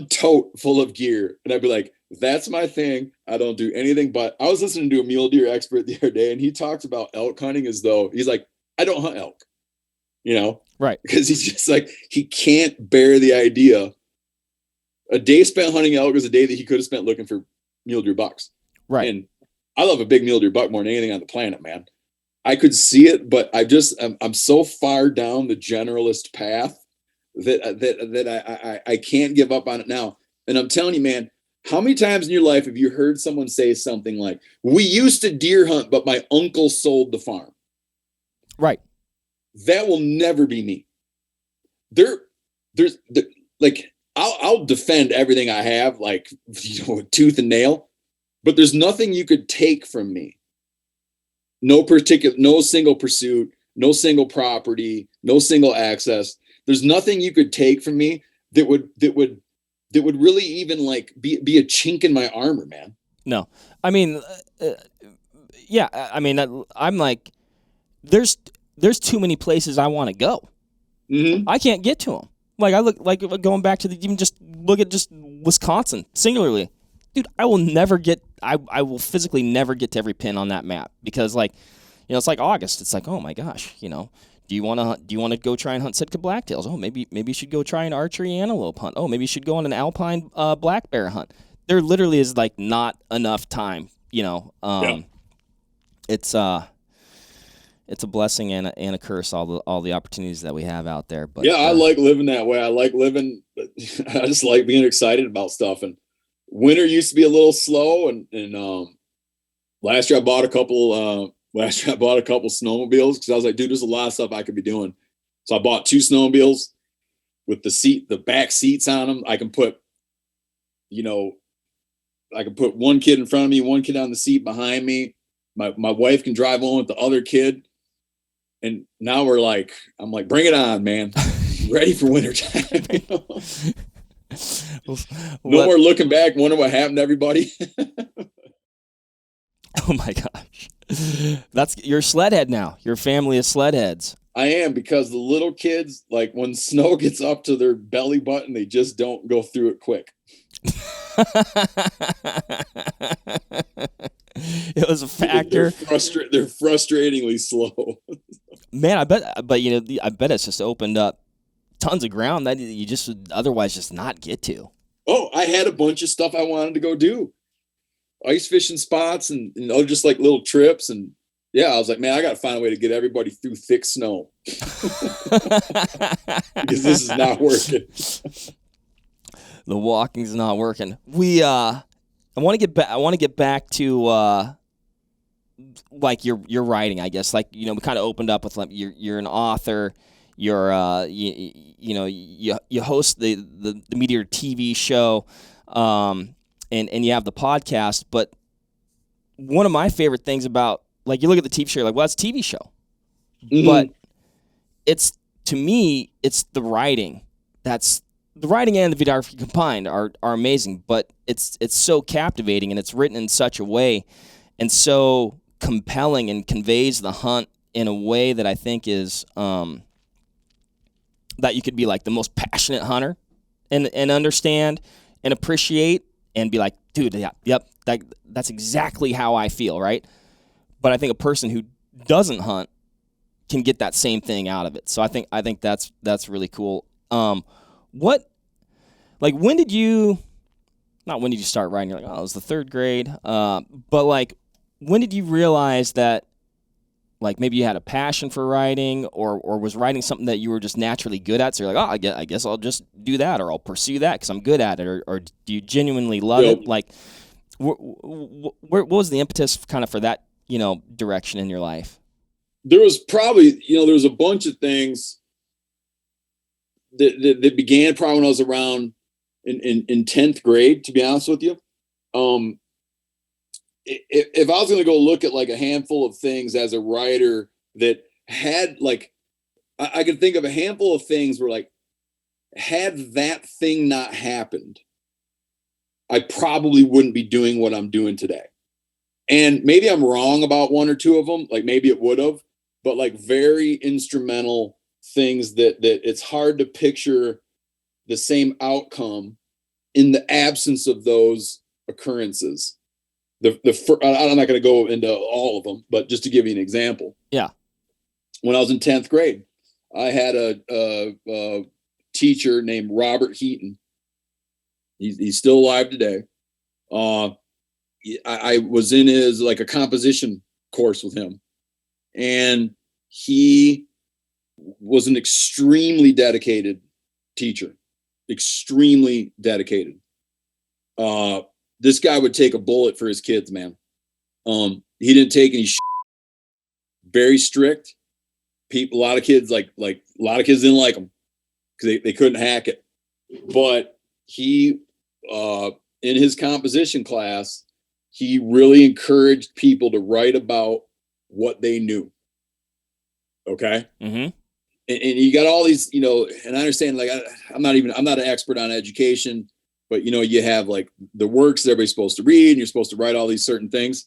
tote full of gear. And I'd be like, that's my thing. I don't do anything but. I was listening to a mule deer expert the other day, and he talks about elk hunting as though he's like, I don't hunt elk, Right. Because he's just like, he can't bear the idea. A day spent hunting elk is a day that he could have spent looking for mule deer bucks. Right. And I love a big mule deer buck more than anything on the planet, man. I could see it, but I'm so far down the generalist path that I can't give up on it now. And I'm telling you, man, how many times in your life have you heard someone say something like, we used to deer hunt, but my uncle sold the farm? Right. That will never be me. There's like, I'll defend everything I have, like, with tooth and nail, but there's nothing you could take from me. No single pursuit, no single property, no single access. There's nothing you could take from me that would really even like be a chink in my armor, man. No, I mean, yeah. I mean, I'm like, there's too many places I want to go. Mm-hmm. I can't get to them. Like I look like going back to even just look at just Wisconsin singularly, dude. I will never get. I will physically never get to every pin on that map because it's like August. It's like, oh my gosh, Do you want to go try and hunt Sitka blacktails? Oh, maybe you should go try an archery antelope hunt. Oh, maybe you should go on an alpine black bear hunt. There literally is like not enough time. Yeah. It's a blessing and a curse. All the opportunities that we have out there. But yeah, I like living that way. I like living. I just like being excited about stuff. And winter used to be a little slow. And last year I bought a couple. Last year I bought a couple snowmobiles because I was like, dude, there's a lot of stuff I could be doing. So I bought 2 snowmobiles with the back seats on them. I can put one kid in front of me, one kid on the seat behind me. My wife can drive on with the other kid. And now I'm like, bring it on, man. Ready for winter time. No more looking back, wondering what happened to everybody. Oh my gosh. You're a sledhead now. Your family is sledheads. I am, because the little kids, like when snow gets up to their belly button, they just don't go through it quick. It was a factor. They're frustratingly slow. Man, I bet it's just opened up tons of ground that you just would otherwise just not get to. Oh, I had a bunch of stuff I wanted to go do. Ice fishing spots and just like little trips. And yeah, I was like, man, I got to find a way to get everybody through thick snow because this is not working. The walking's not working. I want to get back to like your writing, I guess. Like, we kind of opened up with like you're an author. You're you host the MeatEater TV show. And you have the podcast, but one of my favorite things about, like, you look at the TV show, you're like, well, that's a TV show. Mm-hmm. But to me, it's the writing. That's the writing and the videography combined are amazing, but it's so captivating and it's written in such a way and so compelling and conveys the hunt in a way that I think is that you could be like the most passionate hunter and understand and appreciate and be like, dude, yep, that's exactly how I feel, right? But I think a person who doesn't hunt can get that same thing out of it. So I think that's really cool. When did you start writing? You're like, oh, it was the 3rd grade. But like, when did you realize that like maybe you had a passion for writing, or was writing something that you were just naturally good at? So you're like, oh, I guess I'll just do that, or I'll pursue that because I'm good at it, or do you genuinely love it? Like, what was the impetus kind of for that, direction in your life? There was probably, there was a bunch of things that began probably when I was around in 10th grade, to be honest with you. If I was going to go look at like a handful of things as a writer that had like, I could think of a handful of things where like, had that thing not happened, I probably wouldn't be doing what I'm doing today. And maybe I'm wrong about one or two of them. Like maybe it would have, but like very instrumental things that it's hard to picture the same outcome in the absence of those occurrences. I'm not going to go into all of them, but just to give you an example. Yeah. When I was in 10th grade, I had a teacher named Robert Heaton. He's still alive today. I was in his like a composition course with him, and he was an extremely dedicated teacher, extremely dedicated. This guy would take a bullet for his kids, man. He didn't take any shit. Very strict. People, a lot of kids didn't like him because they couldn't hack it. But he, in his composition class, he really encouraged people to write about what they knew. Okay. Mm-hmm. And you got all these, and I understand, like, I'm not an expert on education, but you have like the works that everybody's supposed to read, and you're supposed to write all these certain things.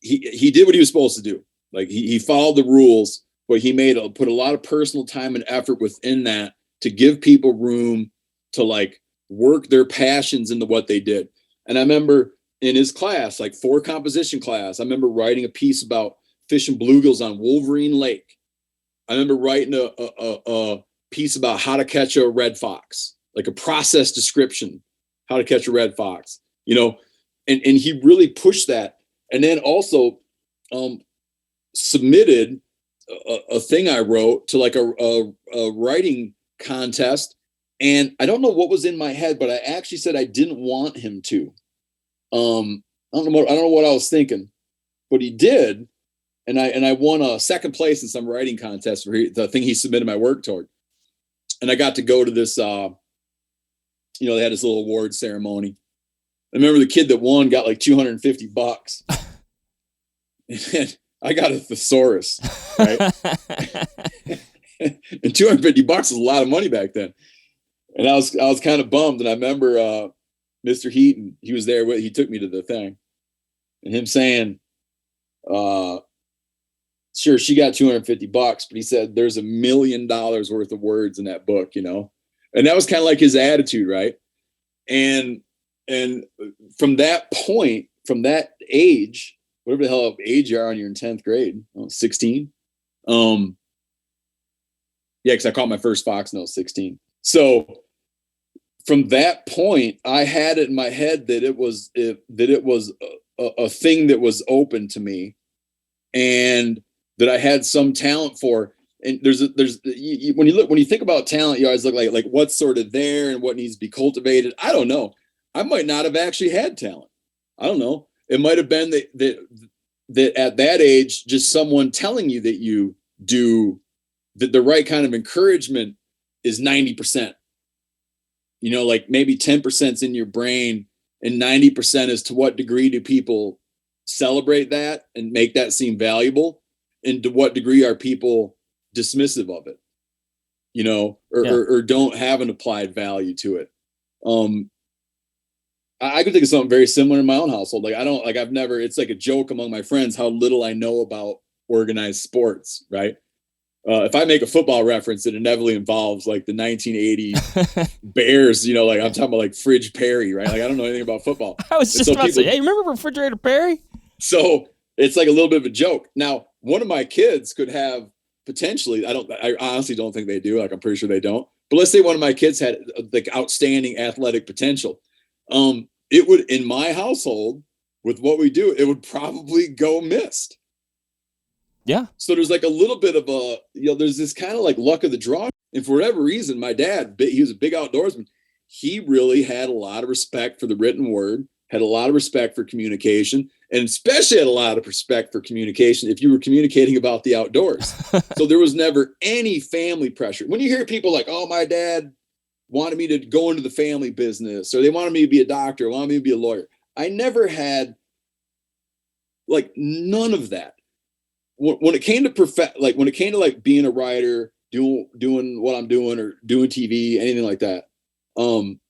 He did what he was supposed to do. Like he followed the rules, but he put a lot of personal time and effort within that to give people room to like work their passions into what they did. And I remember in his class, like 4 composition class, I remember writing a piece about fishing bluegills on Wolverine Lake. I remember writing a piece about how to catch a red fox, like a process description, how to catch a red fox, and he really pushed that. And then also submitted a thing I wrote to like a writing contest. And I don't know what was in my head, but I actually said I didn't want him to. I don't know what I was thinking, but he did. And I won a second place in some writing contest for the thing he submitted my work toward. And I got to go to this, they had this little award ceremony. I remember the kid that won got like $250. And I got a thesaurus, right? And $250 was a lot of money back then. And I was kind of bummed. And I remember Mr. Heaton, he was there. He took me to the thing, and him saying, sure, she got $250, but he said there's $1 million worth of words in that book, and that was kind of like his attitude, right? And from that point, from that age, whatever the hell age you are when you're in 10th grade, 16. Yeah, because I caught my first fox when I was 16. So from that point, I had it in my head that it was a thing that was open to me, and that I had some talent for. And when you think about talent, you always look like what's sort of there and what needs to be cultivated. I don't know. I might not have actually had talent. I don't know. It might have been that at that age, just someone telling you that you do that the right kind of encouragement is 90%. Like maybe 10% in your brain and 90% is to what degree do people celebrate that and make that seem valuable, and to what degree are people dismissive of it, or don't have an applied value to it. I could think of something very similar in my own household. It's like a joke among my friends how little I know about organized sports, right? If I make a football reference, it inevitably involves like the 1980 Bears, like I'm talking about like Fridge Perry, right? Like I don't know anything about football. I was just about to say, hey, remember Refrigerator Perry? So it's like a little bit of a joke. Now, one of my kids could have potentially, I honestly don't think they do. Like I'm pretty sure they don't. But let's say one of my kids had like outstanding athletic potential. It would, in my household, with what we do, it would probably go missed. Yeah. So there's like a little bit of a, there's this kind of like luck of the draw. And for whatever reason, my dad, he was a big outdoorsman. He really had a lot of respect for the written word, had a lot of respect for communication, and especially had a lot of respect for communication if you were communicating about the outdoors. So there was never any family pressure. When you hear people like, oh, my dad wanted me to go into the family business, or they wanted me to be a doctor, wanted me to be a lawyer, I never had like none of that. When it came to when it came to like being a writer, doing what I'm doing, or doing TV, anything like that. Even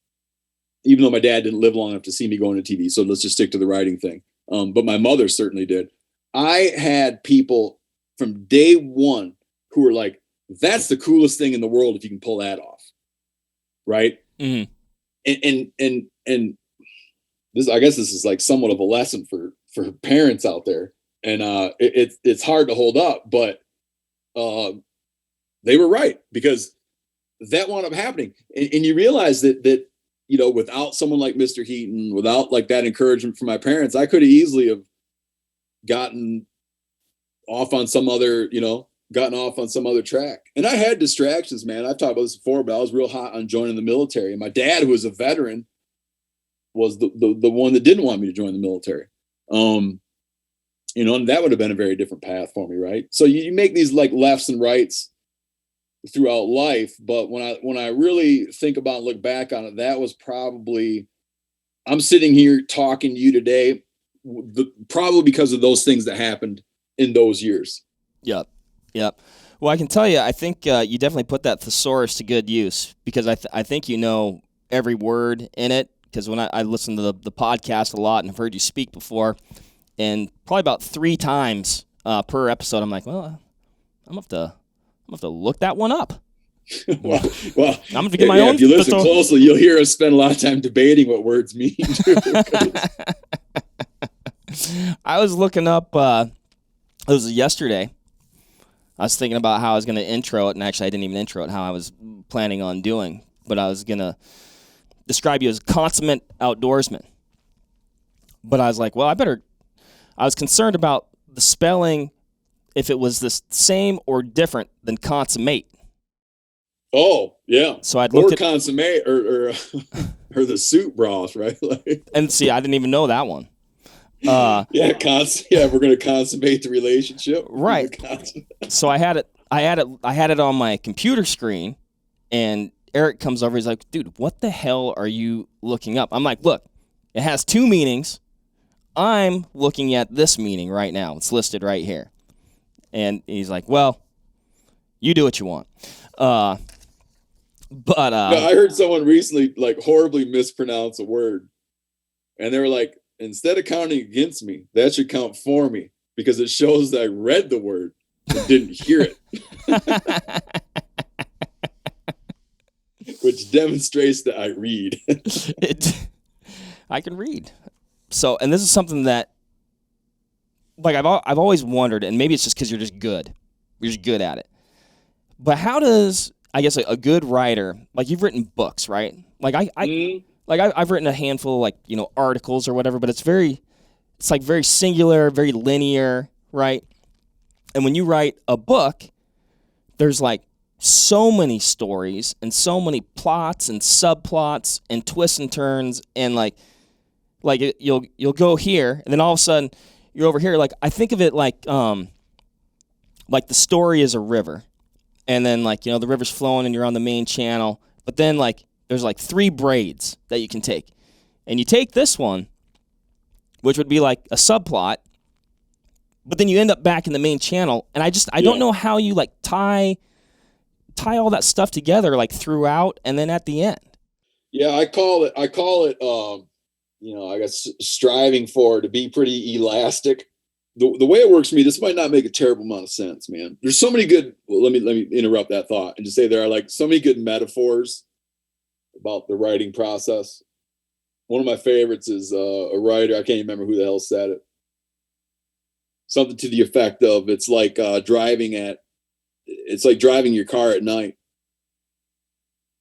though my dad didn't live long enough to see me going to TV, so let's just stick to the writing thing. But my mother certainly did. I had people from day one who were like, "That's the coolest thing in the world if you can pull that off." Right. Mm-hmm. And this, I guess, this is like somewhat of a lesson for parents out there. And it's hard to hold up, but they were right, because that wound up happening. And you realize that without someone like Mr. Heaton, without like that encouragement from my parents, I could have easily have gotten off on some other track. And I had distractions, man. I've talked about this before, but I was real hot on joining the military. And my dad, who was a veteran, was the one that didn't want me to join the military. And that would have been a very different path for me, right? So you make these like lefts and rights throughout life, but when I really think about and look back on it, that was probably, I'm sitting here talking to you today, probably because of those things that happened in those years. Yep. Well, I can tell you, I think you definitely put that thesaurus to good use, because I think you know every word in it, because when I listen to the podcast a lot and have heard you speak before, and probably about 3 times per episode, I'm like, well, I'm gonna have to look that one up. well, I'm gonna get my own. If you listen closely, you'll hear us spend a lot of time debating what words mean. I was looking up. It was yesterday. I was thinking about how I was going to intro it, and actually I didn't even intro it, how I was planning on doing. But I was going to describe you as a consummate outdoorsman. But I was like, well, I was concerned about the spelling, if it was the same or different than consummate. Oh, yeah. So I'd looked at consummate or the soup broth, right? And see, I didn't even know that one. We're going to consummate the relationship, right? So I had it on my computer screen, and Eric comes over. He's like, "Dude, what the hell are you looking up?" I'm like, "Look, it has 2 meanings. I'm looking at this meaning right now. It's listed right here." And he's like, "Well, you do what you want." I heard someone recently like horribly mispronounce a word, and they were like, instead of counting against me, that should count for me, because it shows that I read the word and didn't hear it. Which demonstrates that I read. I can read. So, and this is something that, like, I've always wondered, and maybe it's just because you're just good. You're just good at it. But how does, I guess, a good writer, like, you've written books, right? Like, I've written a handful of, like, articles or whatever, but it's very singular, very linear, right? And when you write a book, there's like so many stories and so many plots and subplots and twists and turns, and you'll go here, and then all of a sudden you're over here. Like, I think of it like the story is a river, and then the river's flowing and you're on the main channel, but then there's 3 braids that you can take. And you take this one, which would be like a subplot, but then you end up back in the main channel. And I don't know how you tie all that stuff together throughout and then at the end. Yeah, I call it I guess striving to be pretty elastic. The way it works for me, this might not make a terrible amount of sense, man. There's so many good, let me interrupt that thought and just say there are so many good metaphors about the writing process. One of my favorites is a writer, I can't even remember who the hell said it. Something to the effect of, it's like driving your car at night,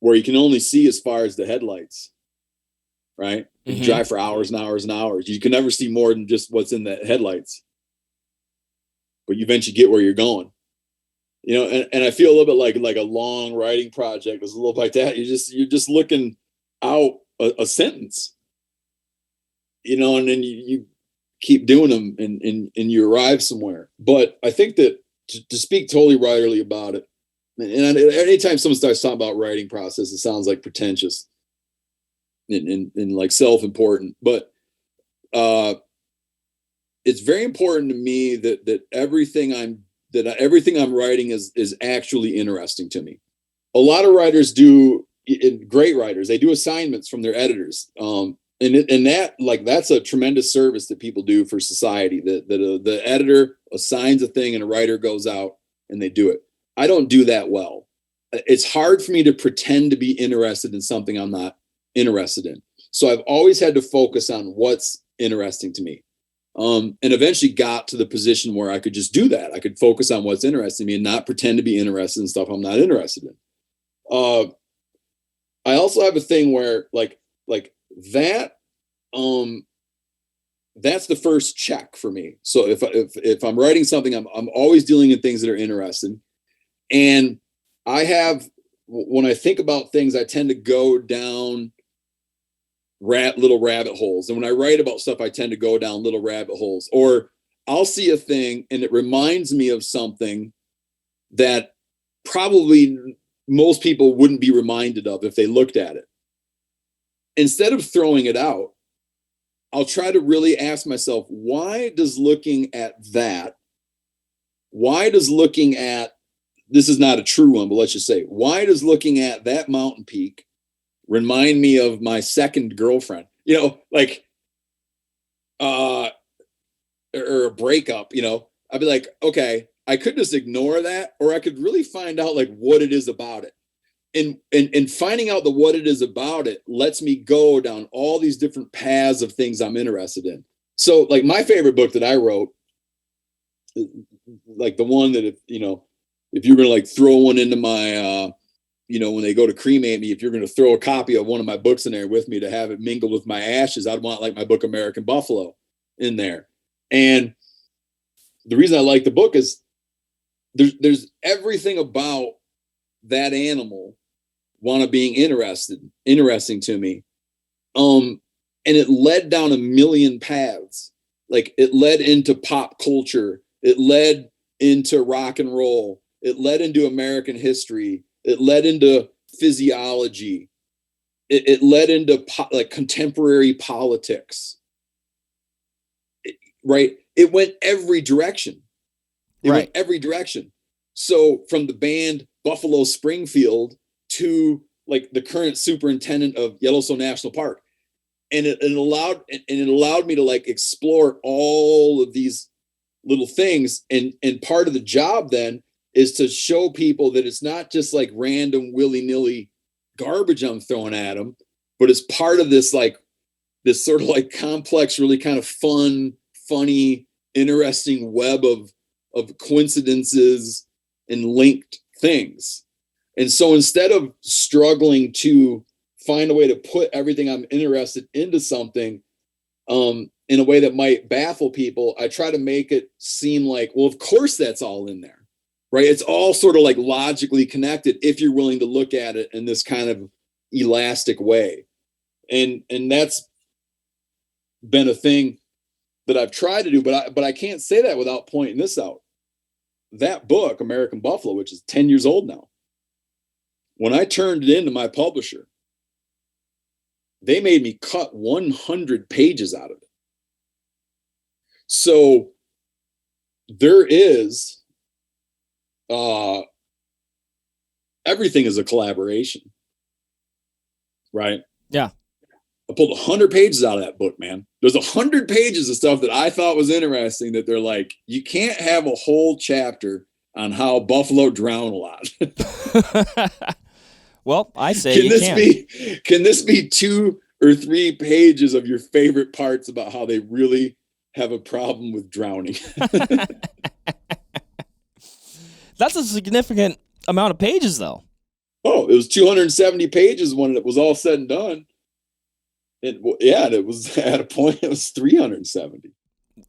where you can only see as far as the headlights, right? You drive for hours and hours and hours. You can never see more than just what's in the headlights. but you eventually get where you're going. And I feel a little bit like a long writing project is a little like that. You're just looking out a sentence, and then you keep doing them and you arrive somewhere. But I think that to speak totally writerly about it, and anytime someone starts talking about writing process, it sounds like pretentious and like self-important. But it's very important to me that everything I'm writing is actually interesting to me. A lot of writers great writers, they do assignments from their editors. And that's a tremendous service that people do for society. The editor assigns a thing and a writer goes out and they do it. I don't do that well. It's hard for me to pretend to be interested in something I'm not interested in. So I've always had to focus on what's interesting to me. And eventually got to the position where I could just do that. I could focus on what's interesting to me and not pretend to be interested in stuff I'm not interested in. I also have a thing where like that, that's the first check for me. So if I'm writing something, I'm always dealing in things that are interesting. And when I think about things, I tend to go down little rabbit holes. And when I write about stuff, I tend to go down little rabbit holes, or I'll see a thing and it reminds me of something that probably most people wouldn't be reminded of if they looked at it. Instead of throwing it out, I'll try to really ask myself, why does looking at this is not a true one, but let's just say, why does looking at that mountain peak remind me of my second girlfriend, or a breakup, I'd be like, okay, I could just ignore that, or I could really find out like what it is about it. And finding out what it is about it lets me go down all these different paths of things I'm interested in. So like my favorite book that I wrote, like the one that if you're going to like throw one into my, when they go to cremate me, if you're going to throw a copy of one of my books in there with me to have it mingled with my ashes, I'd want like my book, American Buffalo, in there. And the reason I like the book is there's everything about that animal being interesting to me. And it led down a million paths. Like it led into pop culture. It led into rock and roll. It led into American history. It led into physiology. It led into like contemporary politics. Right? It went every direction. Went every direction. So from the band Buffalo Springfield to like the current superintendent of Yellowstone National Park, and it allowed me to like explore all of these little things. And part of the job then is to show people that it's not just like random willy-nilly garbage I'm throwing at them, but it's part of this sort of like complex, really kind of funny, interesting web of coincidences and linked things. And so instead of struggling to find a way to put everything I'm interested into something in a way that might baffle people, I try to make it seem like, well, of course that's all in there. Right? It's all sort of like logically connected if you're willing to look at it in this kind of elastic way. And that's been a thing that I've tried to do, but I can't say that without pointing this out. That book, American Buffalo, which is 10 years old now, when I turned it into my publisher, they made me cut 100 pages out of it. So there is everything is a collaboration, right? Yeah. I pulled 100 pages out of that book, man. There's 100 pages of stuff that I thought was interesting that they're like, you can't have a whole chapter on how buffalo drown a lot. Well, I say can this be 2 or 3 pages of your favorite parts about how they really have a problem with drowning? That's a significant amount of pages, though. Oh, it was 270 pages when it was all said and done. And it was at a point, it was 370.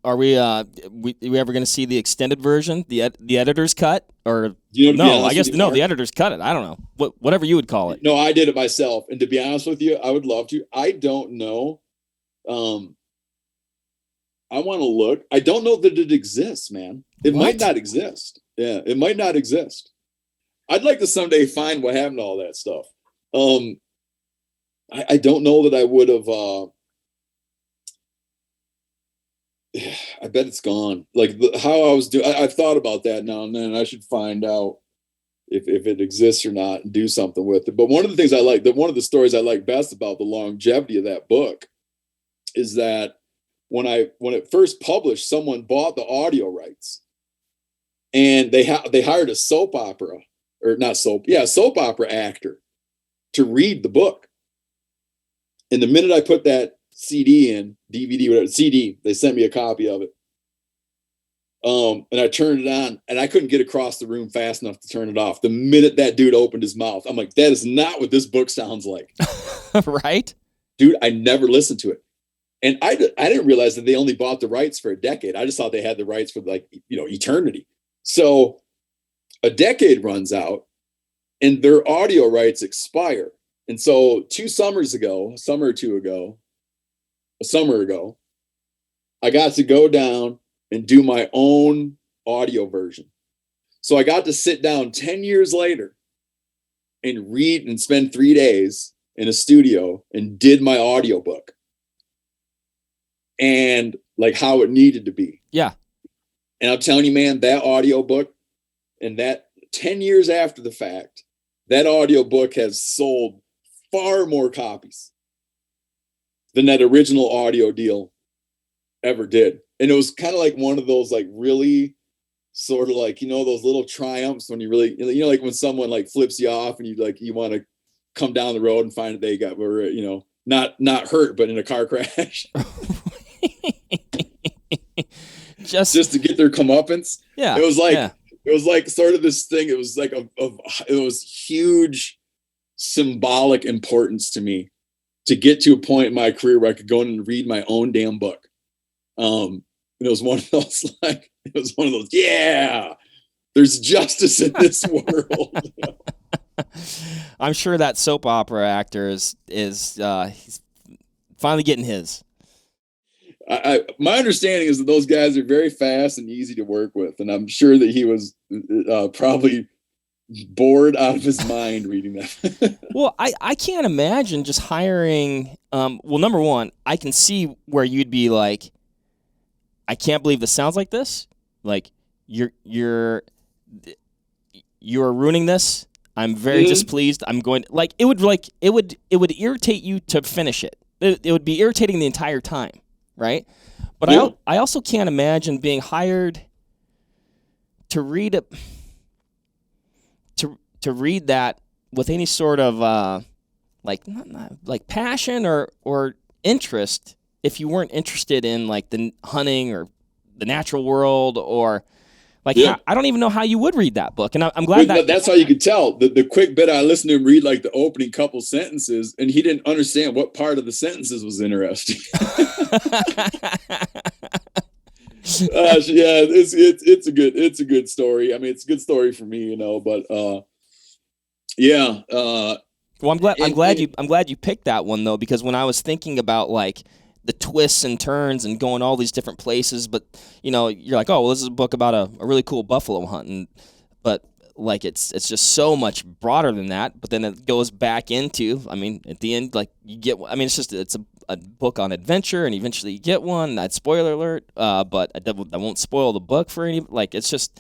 Are we ever going to see the extended version, the editor's cut, or You know, to be no? I honest with guess you, no. Mark, The editor's cut it. I don't know. Whatever you would call it. no, I did it myself. And to be honest with you, I would love to. I don't know. I want to look. I don't know that it exists, man. It might not exist. Yeah, it might not exist. I'd like to someday find what happened to all that stuff. I don't know that I would have. I bet it's gone. Like how I was doing. I've thought about that now and then. I should find out if it exists or not and do something with it. But one of the things I like, one of the stories I like best about the longevity of that book is that when it first published, someone bought the audio rights, and they hired a soap opera actor to read the book. And the minute I put that CD in, DVD, whatever, CD, they sent me a copy of it. And I turned it on, and I couldn't get across the room fast enough to turn it off. The minute that dude opened his mouth, I'm like, that is not what this book sounds like. Right? Dude, I never listened to it. And I didn't realize that they only bought the rights for a decade. I just thought they had the rights for eternity. So a decade runs out and their audio rights expire. And so a summer ago, I got to go down and do my own audio version. So I got to sit down 10 years later and read and spend 3 days in a studio and did my audiobook. And like how it needed to be. Yeah. And I'm telling you, man, that audiobook, and that 10 years after the fact, that audiobook has sold far more copies than that original audio deal ever did. And it was kind of like one of those like really sort of like, those little triumphs when you really, like when someone like flips you off and you want to come down the road and find that they were not hurt, but in a car crash. just to get their comeuppance. Yeah. It was like sort of this thing. It was like it was huge symbolic importance to me to get to a point in my career where I could go in and read my own damn book. It was one of those, yeah, there's justice in this world. I'm sure that soap opera actor is he's finally getting his. My understanding is that those guys are very fast and easy to work with, and I'm sure that he was probably bored out of his mind reading that. Well, I can't imagine just hiring. Well, number one, I can see where you'd be like, I can't believe this sounds like this. Like you're ruining this. I'm very displeased. I'm going it would irritate you to finish it. It would be irritating the entire time. Right, but yeah. I also can't imagine being hired to read it to read that with any sort of like passion or interest if you weren't interested in like the hunting or the natural world or I don't even know how you would read that book, and I'm glad that's how you could tell. The quick bit I listened to him read like the opening couple sentences, and he didn't understand what part of the sentences was interesting. Yeah, it's a good story. I mean, it's a good story for me, but yeah. Well, I'm glad you picked that one though, because when I was thinking about like the twists and turns and going all these different places, but you're like, oh well, this is a book about a really cool buffalo hunt, but like it's just so much broader than that. But then it goes back into, I mean, at the end, like you get, I mean, it's a book on adventure, and eventually you get one. That's spoiler alert, but I won't spoil the book for any. Like it's just,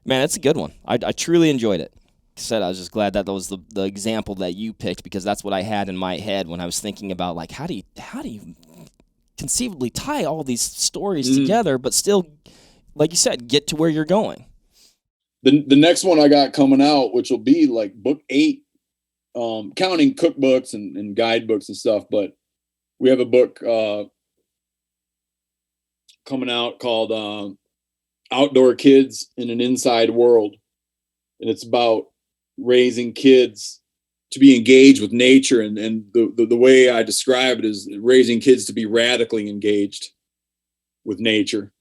man, it's a good one. I truly enjoyed it. Said I was just glad that was the example that you picked, because that's what I had in my head when I was thinking about like how do you conceivably tie all these stories together, but still, like you said, get to where you're going. The next one I got coming out, which will be like book 8, counting cookbooks and guidebooks and stuff, but we have a book coming out called Outdoor Kids in an Inside World, and it's about raising kids to be engaged with nature, and the way I describe it is raising kids to be radically engaged. with nature,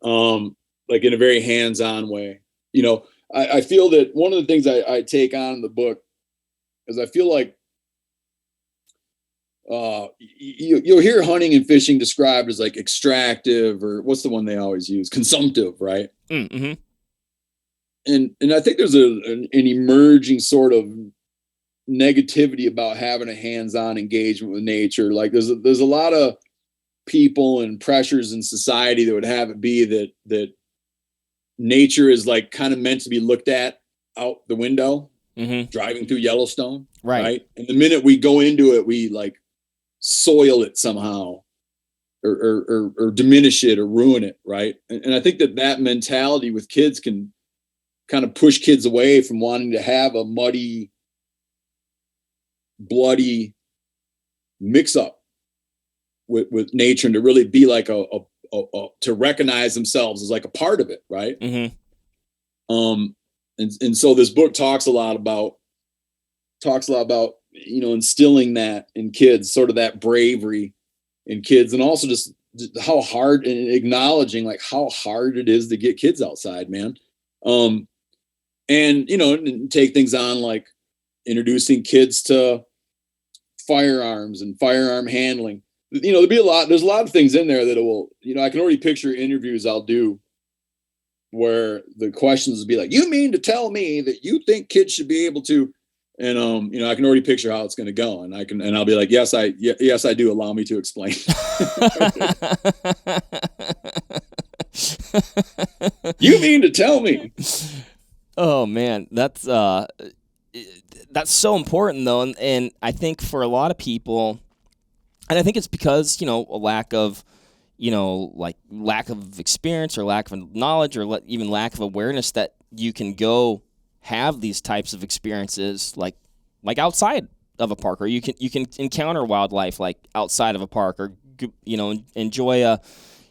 like in a very hands-on way. You know, I feel that one of the things I take on in the book is I feel like you'll hear hunting and fishing described as like extractive, or what's the one they always use? Consumptive, right? Mm-hmm. And I think there's an emerging sort of negativity about having a hands-on engagement with nature. Like there's a lot of people and pressures in society that would have it be that nature is like kind of meant to be looked at out the window, driving through Yellowstone, right? And the minute we go into it, we like soil it somehow, or diminish it or ruin it, right? And I think that mentality with kids can kind of push kids away from wanting to have a muddy, bloody mix up with nature, and to really be like to recognize themselves as like a part of it, right? And so this book talks a lot about instilling that in kids, sort of that bravery in kids, and also just how hard, and acknowledging like how hard it is to get kids outside, man. And take things on like introducing kids to firearms and firearm handling. There's a lot of things in there that it will, I can already picture interviews I'll do where the questions will be like, you mean to tell me that you think kids should be able to, and I can already picture how it's going to go, and I'll be like, yes, I do. Allow me to explain. You mean to tell me? Oh man, that's so important though, and I think for a lot of people, and I think it's because a lack of experience, or lack of knowledge, or even lack of awareness that you can go have these types of experiences like outside of a park, or you can encounter wildlife like outside of a park, or enjoy a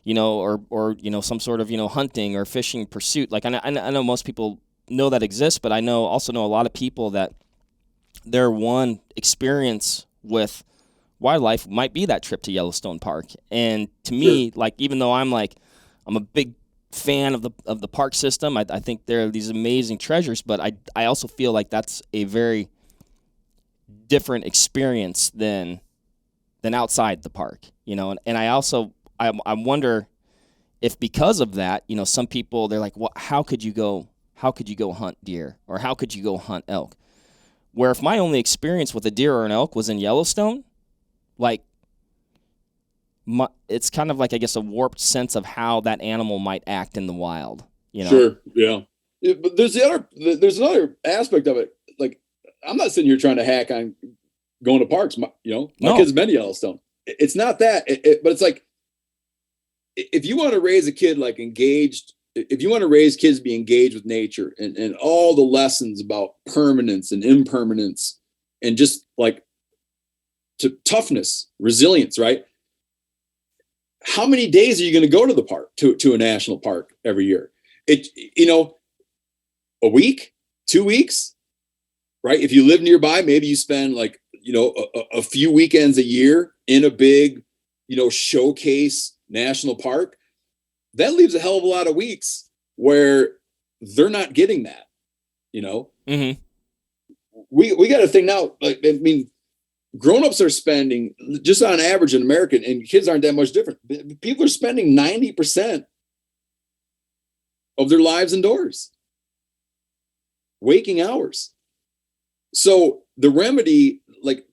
or some sort of hunting or fishing pursuit. Like I know most people know that exists, but I also know a lot of people that their one experience with wildlife might be that trip to Yellowstone Park. And to me, like, even though I'm a big fan of the park system, I think there are these amazing treasures, but I also feel like that's a very different experience than outside the park, and I wonder if because of that, some people, they're like, well, how could you go hunt deer, or how could you go hunt elk? Where if my only experience with a deer or an elk was in Yellowstone, like, it's kind of like, I guess, a warped sense of how that animal might act in the wild. Sure, yeah. But there's another aspect of it. Like, I'm not sitting here trying to hack on going to parks. My kids have been to Yellowstone. It's not that, but it's like, if you want to raise a kid like engaged, if you want to raise kids to be engaged with nature, and all the lessons about permanence and impermanence, and just like to toughness, resilience, right? How many days are you going to go to the park, to a national park every year? A week, 2 weeks, right? If you live nearby, maybe you spend like, a few weekends a year in a big, showcase national park. That leaves a hell of a lot of weeks where they're not getting that, We got to think now, like, I mean, grown-ups are spending, just on average in America, and kids aren't that much different. People are spending 90% of their lives indoors, waking hours. So the remedy, like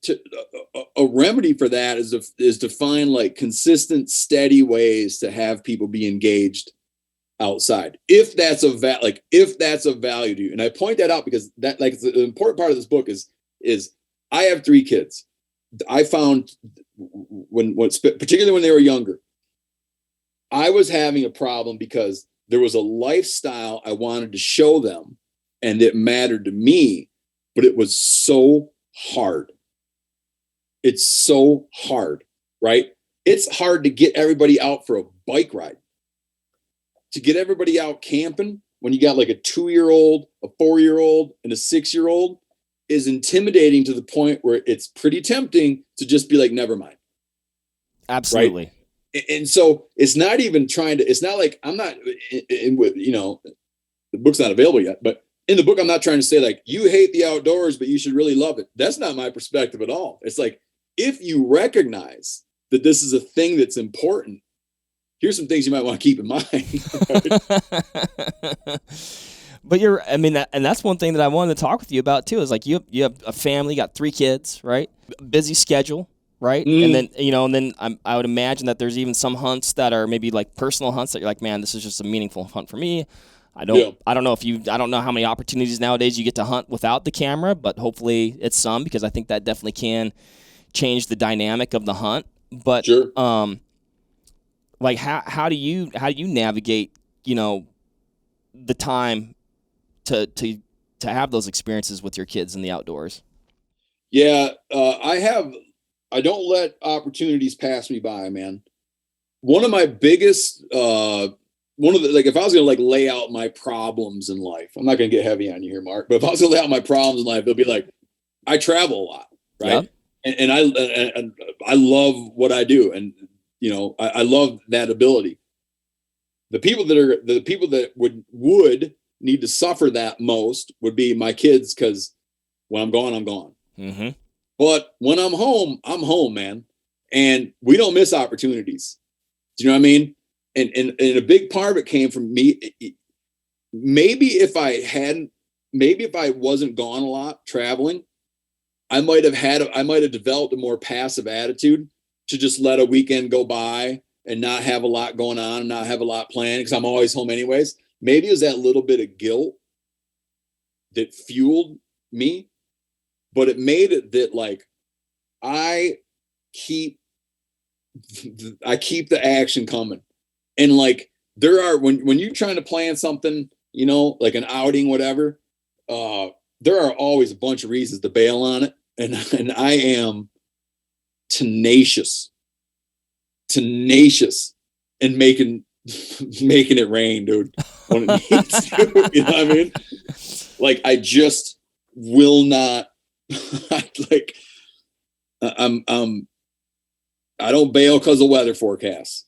a remedy for that is to find like consistent, steady ways to have people be engaged outside. If that's of value to you. And I point that out because that, like, it's an important part of this book is I have 3 kids. I found particularly when they were younger, I was having a problem because there was a lifestyle I wanted to show them, and it mattered to me, but it was so hard. It's so hard, right? It's hard to get everybody out for a bike ride, to get everybody out camping when you got like a 2-year-old, a 4-year-old, and a 6-year-old is intimidating to the point where it's pretty tempting to just be like, never mind. Absolutely. Right? And so it's not even trying to, it's not like I'm not you know, the book's not available yet, but in the book, I'm not trying to say like, you hate the outdoors, but you should really love it. That's not my perspective at all. It's like, if you recognize that this is a thing that's important, here's some things you might want to keep in mind. But and that's one thing that I wanted to talk with you about too, is like you have a family, you got 3 kids, right? Busy schedule, right? And then, I would imagine that there's even some hunts that are maybe like personal hunts that you're like, man, this is just a meaningful hunt for me. I don't know how many opportunities nowadays you get to hunt without the camera, but hopefully it's some, because I think that definitely can change the dynamic of the hunt. But sure. Like how do you navigate, the time to have those experiences with your kids in the outdoors? Yeah, I don't let opportunities pass me by, man. One of my biggest, if I was going to like lay out my problems in life, I'm not going to get heavy on you here, Mark, but if I was going to lay out my problems in life, it'll be like, I travel a lot, right? Yep. And I love what I do. And, I love that ability. The people that would need to suffer that most would be my kids, because when I'm gone, I'm gone. Mm-hmm. But when I'm home, man. And we don't miss opportunities. Do you know what I mean? And a big part of it came from me. Maybe if I wasn't gone a lot traveling, I might have developed a more passive attitude to just let a weekend go by and not have a lot going on and not have a lot planned, because I'm always home anyways. Maybe it was that little bit of guilt that fueled me, but it made it that like I keep the action coming. And like there are, when you're trying to plan something, like an outing, whatever, there are always a bunch of reasons to bail on it. And I am tenacious and making it rain, dude, when it needs to. You know what I mean? Like I just will not. I don't bail because of weather forecasts.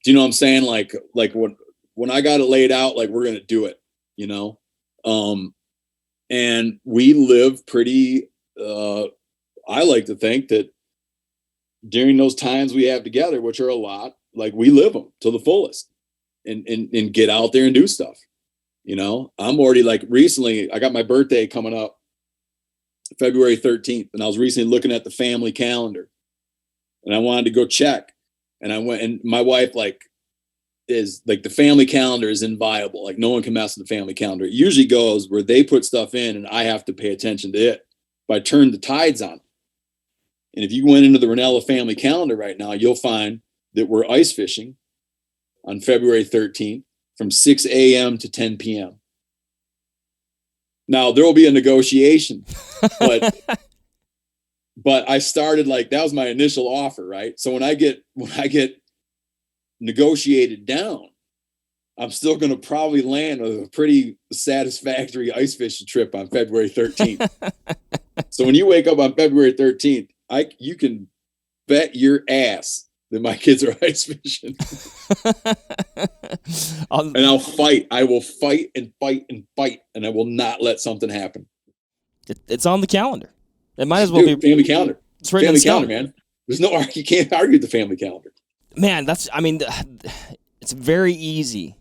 Do you know what I'm saying? Like when I got it laid out, like we're gonna do it, and we live pretty. I like to think that during those times we have together, which are a lot, like we live them to the fullest, and get out there and do stuff. I'm already like recently. I got my birthday coming up, February 13th, and I was recently looking at the family calendar, and I wanted to go check. And I went, and my wife is like, the family calendar is inviolable. Like no one can mess with the family calendar. It usually goes where they put stuff in and I have to pay attention to it. But I turned the tides on. And if you went into the Rinella family calendar right now, you'll find that we're ice fishing on February 13th from 6 a.m. to 10 p.m. Now there will be a negotiation, but I started like, that was my initial offer, right? So when I get negotiated down, I'm still going to probably land a pretty satisfactory ice fishing trip on February 13th. So when you wake up on February 13th, you can bet your ass that my kids are ice fishing. And I'll fight. I will fight and fight and fight, and I will not let something happen. It's on the calendar. It might as well be family calendar. It's right family calendar, man. There's no, you can't argue the family calendar. Man, it's very easy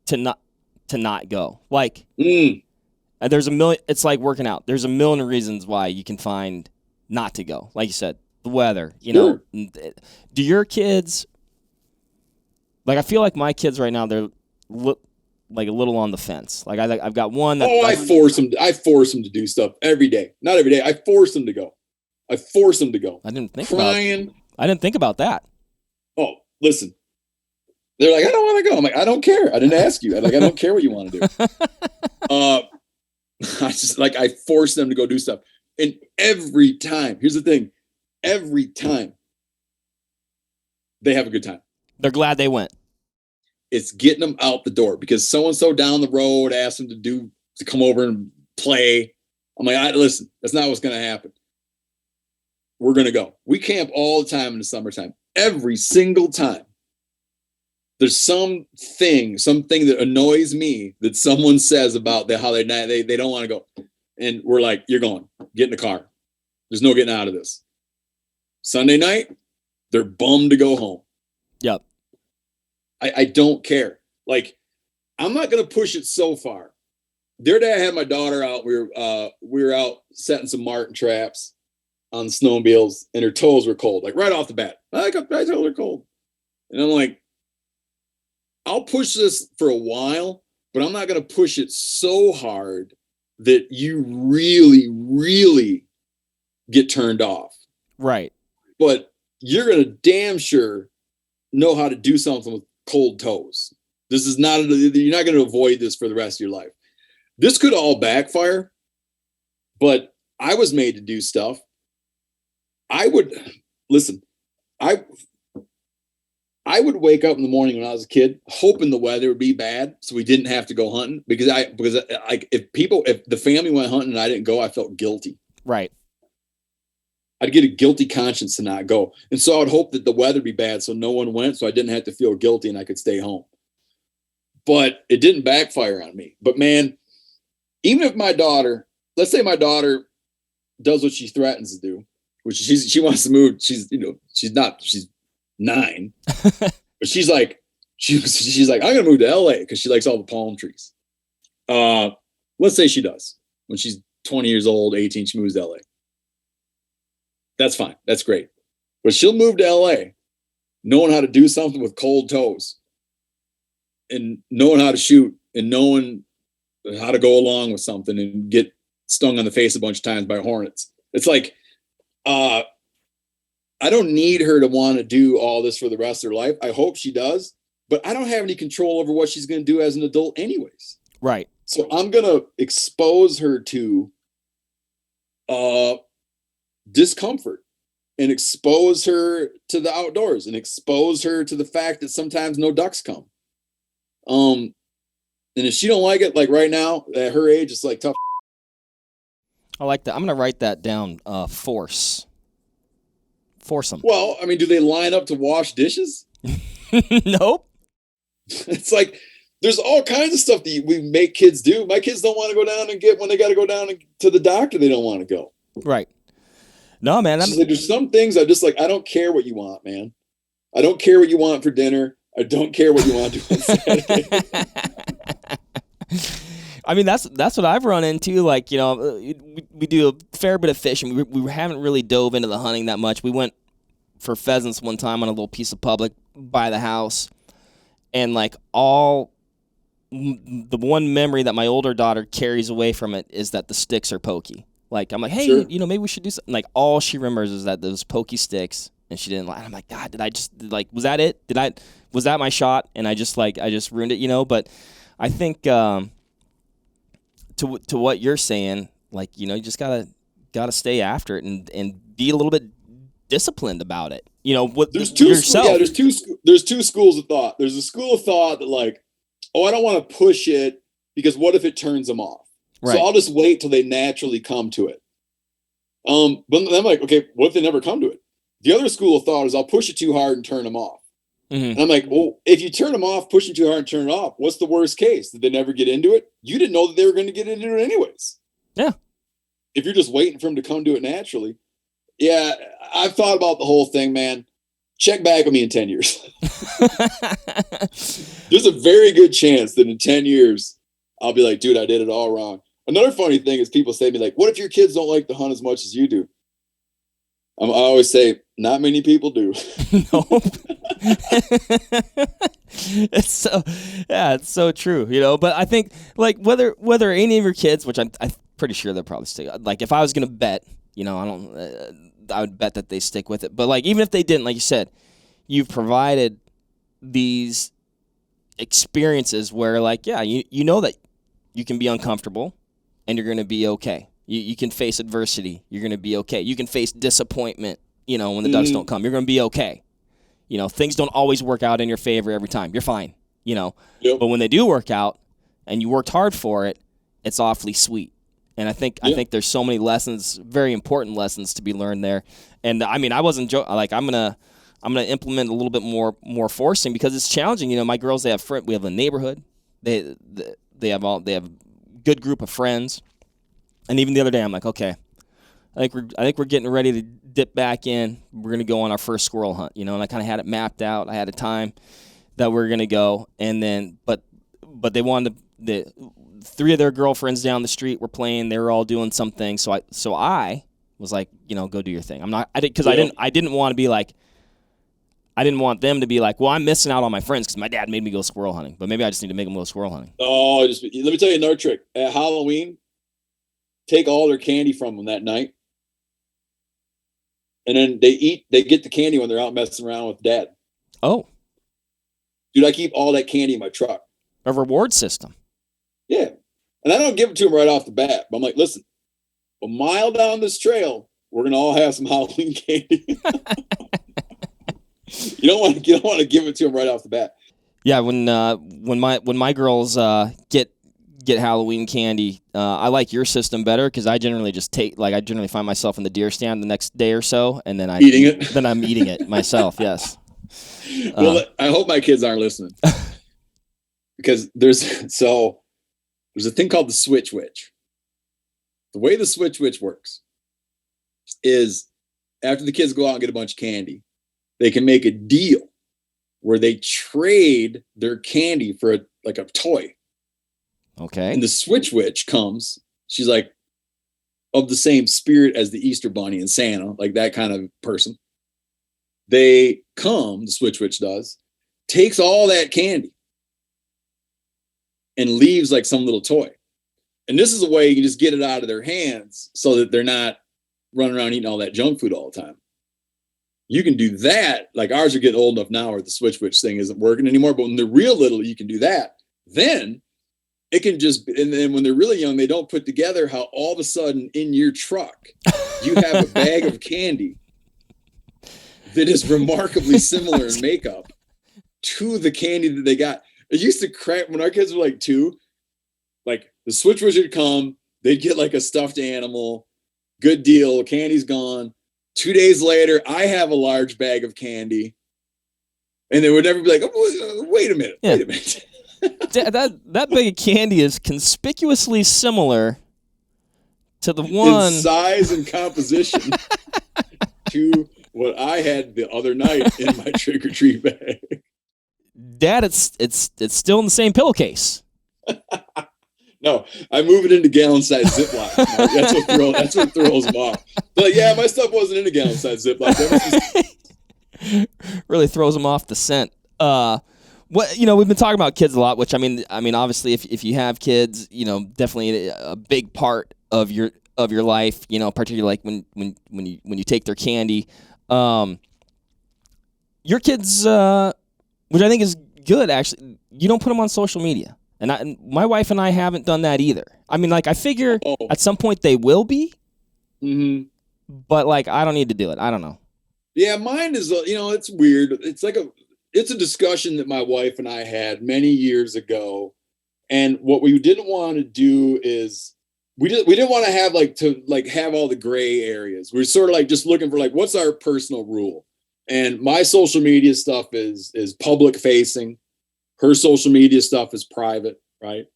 to not go. Like, there's a million. It's like working out. There's a million reasons why you can find not to go. Like you said, the weather. Do your kids? Like, I feel like my kids right now, they're like a little on the fence. Like I've got one that I force them to do stuff every day. Not every day. I force them to go. I didn't think about that. Oh, listen. They're like, I don't want to go. I'm like, I don't care. I didn't ask you. I don't care what you want to do. I force them to go do stuff. And every time, here's the thing. Every time they have a good time. They're glad they went. It's getting them out the door, because so-and-so down the road asked them to come over and play. I'm like, listen, that's not what's going to happen. we're going to go. We camp all the time in the summertime. Every single time. There's something that annoys me that someone says about how they don't want to go. And we're like, you're going. Get in the car. There's no getting out of this. Sunday night, they're bummed to go home. Yep. I don't care. Like, I'm not going to push it so far. The other day I had my daughter out. We were out setting some marten traps on the snowmobiles, and her toes were cold, like right off the bat. I told her they're cold. And I'm like, I'll push this for a while, but I'm not going to push it so hard that you really, really get turned off. Right. But you're going to damn sure know how to do something with cold toes. This is not, you're not going to avoid this for the rest of your life. This could all backfire, but I was made to do stuff. I would wake up in the morning when I was a kid, hoping the weather would be bad so we didn't have to go hunting, because if the family went hunting and I didn't go, I felt guilty. Right. I'd get a guilty conscience to not go. And so I would hope that the weather would be bad so no one went, so I didn't have to feel guilty and I could stay home. But it didn't backfire on me. But man, even if let's say my daughter does what she threatens to do, which she wants to move. She's 9, but she's like, I'm going to move to LA because she likes all the palm trees. Let's say she does. When she's 20 years old, 18, she moves to LA. That's fine. That's great. But she'll move to LA knowing how to do something with cold toes and knowing how to shoot and knowing how to go along with something and get stung on the face a bunch of times by hornets. It's like, I don't need her to want to do all this for the rest of her life. I hope she does, but I don't have any control over what she's going to do as an adult anyways. Right. So I'm going to expose her to discomfort and expose her to the outdoors and expose her to the fact that sometimes no ducks come. And if she don't like it, like right now at her age, it's like tough. I like that. I'm going to write that down. Force them. Well, I mean, do they line up to wash dishes? Nope. It's like, there's all kinds of stuff that we make kids do. My kids don't want to go down and when they got to go down to the doctor, they don't want to go. Right. No, man. Like, there's some things I'm just like, I don't care what you want, man. I don't care what you want for dinner. I don't care what you want to do on Saturday. I mean, that's what I've run into. Like, you know, we do a fair bit of fishing. We haven't really dove into the hunting that much. We went for pheasants one time on a little piece of public by the house. And like the one memory that my older daughter carries away from it is that the sticks are pokey. Like, I'm like, hey, sure, you know, maybe we should do something. Like, all she remembers is that those pokey sticks, and she didn't like. I'm like, God, did I just was that it? Was that my shot? And I just ruined it, you know. But I think to what you're saying, like, you know, you just gotta stay after it and be a little bit disciplined about it. You know, there's two schools of thought. There's a school of thought that like, oh, I don't want to push it because what if it turns them off? Right. So I'll just wait till they naturally come to it. But I'm like, okay, what if they never come to it? The other school of thought is I'll push it too hard and turn them off. Mm-hmm. And I'm like, well, if you turn them off, pushing too hard and turn it off, what's the worst case? Did they never get into it? You didn't know that they were going to get into it anyways. Yeah. If you're just waiting for them to come to it naturally. Yeah, I've thought about the whole thing, man. Check back with me in 10 years. There's a very good chance that in 10 years, I'll be like, dude, I did it all wrong. Another funny thing is people say to me, like, what if your kids don't like to hunt as much as you do? I always say, not many people do. Nope. It's so true, you know. But I think, like, whether any of your kids, which I'm pretty sure they'll probably stick. Like, if I was gonna bet, you know, I would bet that they stick with it. But like, even if they didn't, like you said, you've provided these experiences where, like, yeah, you know that you can be uncomfortable and you're going to be okay. You can face adversity. You're going to be okay. You can face disappointment, you know, when the ducks don't come. You're going to be okay. You know, things don't always work out in your favor every time. You're fine, you know. Yep. But when they do work out and you worked hard for it, it's awfully sweet. And I think there's so many lessons, very important lessons to be learned there. And I mean, I wasn't joking. Like I'm gonna implement a little bit more forcing because it's challenging. You know, my girls, we have a neighborhood. They have a good group of friends. And even the other day, I'm like, okay, I think we're getting ready to dip back in. We're gonna go on our first squirrel hunt. You know, and I kind of had it mapped out. I had a time that we're gonna go, and then but they wanted the 3 of their girlfriends down the street were playing. They were all doing something. So I was like, you know, go do your thing. I didn't want to be like, I didn't want them to be like, well, I'm missing out on my friends because my dad made me go squirrel hunting. But maybe I just need to make them go squirrel hunting. Oh, let me tell you another trick. At Halloween, take all their candy from them that night. And then they get the candy when they're out messing around with dad. Oh. Dude, I keep all that candy in my truck. A reward system. Yeah. And I don't give it to them right off the bat. But I'm like, listen, a mile down this trail, we're going to all have some Halloween candy. You don't want to give it to them right off the bat. Yeah, when my girls get Halloween candy, I like your system better because I generally find myself in the deer stand the next day or so, and then I'm eating it myself. Yes. Well, I hope my kids aren't listening because there's a thing called the switch witch. The way the switch witch works is after the kids go out and get a bunch of candy, they can make a deal where they trade their candy for a toy. Okay. And the switch witch comes. She's like of the same spirit as the Easter Bunny and Santa, like that kind of person. The switch witch does, takes all that candy and leaves like some little toy. And this is a way you can just get it out of their hands so that they're not running around eating all that junk food all the time. You can do that. Like ours are getting old enough now where the switch witch thing isn't working anymore. But when they're real little, you can do that. Then it can and then when they're really young, they don't put together how all of a sudden in your truck, you have a bag of candy that is remarkably similar in makeup to the candy that they got. It used to crack when our kids were like 2, like the switch witch would come, they'd get like a stuffed animal, good deal, candy's gone. 2 days later, I have a large bag of candy. And they would never be like, oh, wait a minute. That bag of candy is conspicuously similar to the one in size and composition to what I had the other night in my trick-or-treat bag. Dad, it's still in the same pillowcase. No, I move it into gallon-sized Ziploc. That's what throws them off. But yeah, my stuff wasn't in a gallon-sized Ziploc. Really throws them off the scent. We've been talking about kids a lot, which I mean, obviously, if you have kids, definitely a big part of your life. Particularly like when you take their candy. Your kids, which I think is good, actually. You don't put them on social media. And my wife and I haven't done that either. I mean, like, I figure at some point they will be, but like, I don't need to do it. I don't know. Yeah, mine is, it's weird. It's a discussion that my wife and I had many years ago. And what we didn't want to do is we didn't want to have all the gray areas. We're sort of like just looking for like, what's our personal rule? And my social media stuff is public facing. Her social media stuff is private, right?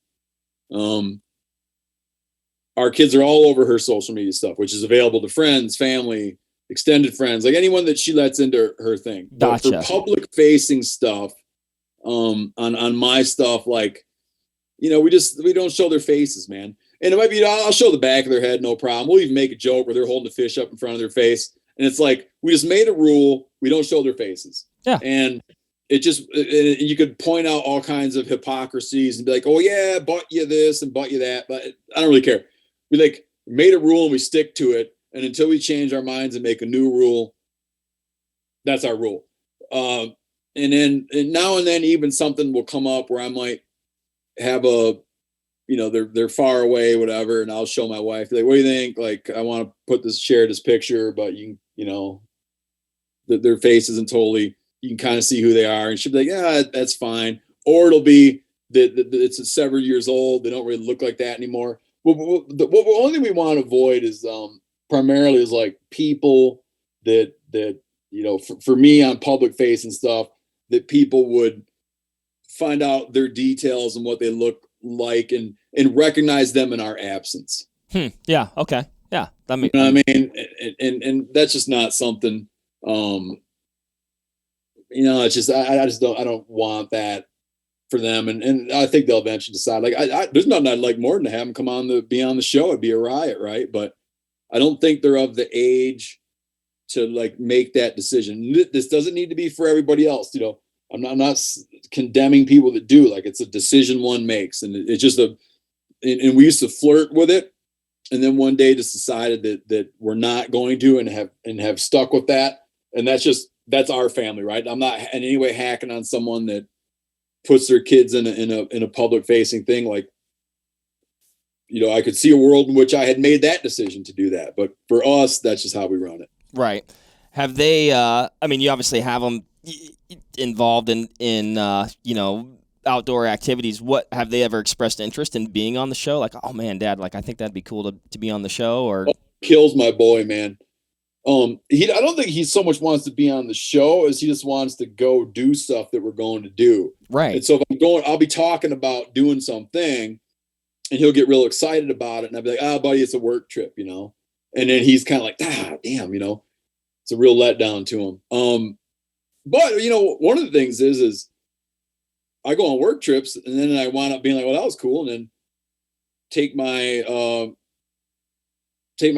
Our kids are all over her social media stuff, which is available to friends, family, extended friends, like anyone that she lets into her thing. Gotcha. But for public facing stuff, on my stuff, like, we don't show their faces, man. And it might be, I'll show the back of their head, no problem. We'll even make a joke where they're holding the fish up in front of their face. And it's like, we just made a rule. We don't show their faces. Yeah. And you could point out all kinds of hypocrisies and be like, oh yeah, bought you this and bought you that. But I don't really care. We made a rule and we stick to it. And until we change our minds and make a new rule, that's our rule. And now and then even something will come up where I might have they're far away, whatever. And I'll show my wife, like, what do you think? Like, I want to share this picture, but their face isn't totally, you can kind of see who they are. And she'll be like, yeah, that's fine. Or it'll be that it's several years old. They don't really look like that anymore. What only thing we want to avoid is primarily is like people that for me on public face and stuff, that people would find out their details and what they look like and recognize them in our absence. Yeah. Okay. Yeah. That You makes. know what I mean? And that's just not something. It's just I just don't want that for them, and I think they'll eventually decide. Like, there's nothing I'd like more than to have them come on be on the show. It'd be a riot, right? But I don't think they're of the age to like make that decision. This doesn't need to be for everybody else. I'm not condemning people that do. Like, it's a decision one makes, and it's just and we used to flirt with it, and then one day just decided that we're not going to, and have stuck with that. And that's our family, right? I'm not in any way hacking on someone that puts their kids in a public facing thing. Like, I could see a world in which I had made that decision to do that, but for us, that's just how we run it. Right. Have they? I mean, you obviously have them involved in outdoor activities. What have they ever expressed interest in being on the show? Like, oh man, Dad, like I think that'd be cool to be on the show. Or kills my boy, man. I don't think he so much wants to be on the show as he just wants to go do stuff that we're going to do. Right. And so if I'm going, I'll be talking about doing something, and he'll get real excited about it, and I'll be like, "Ah, buddy, it's a work trip," And then he's kind of like, damn, it's a real letdown to him. But one of the things is I go on work trips, and then I wind up being like, well, that was cool, and then take my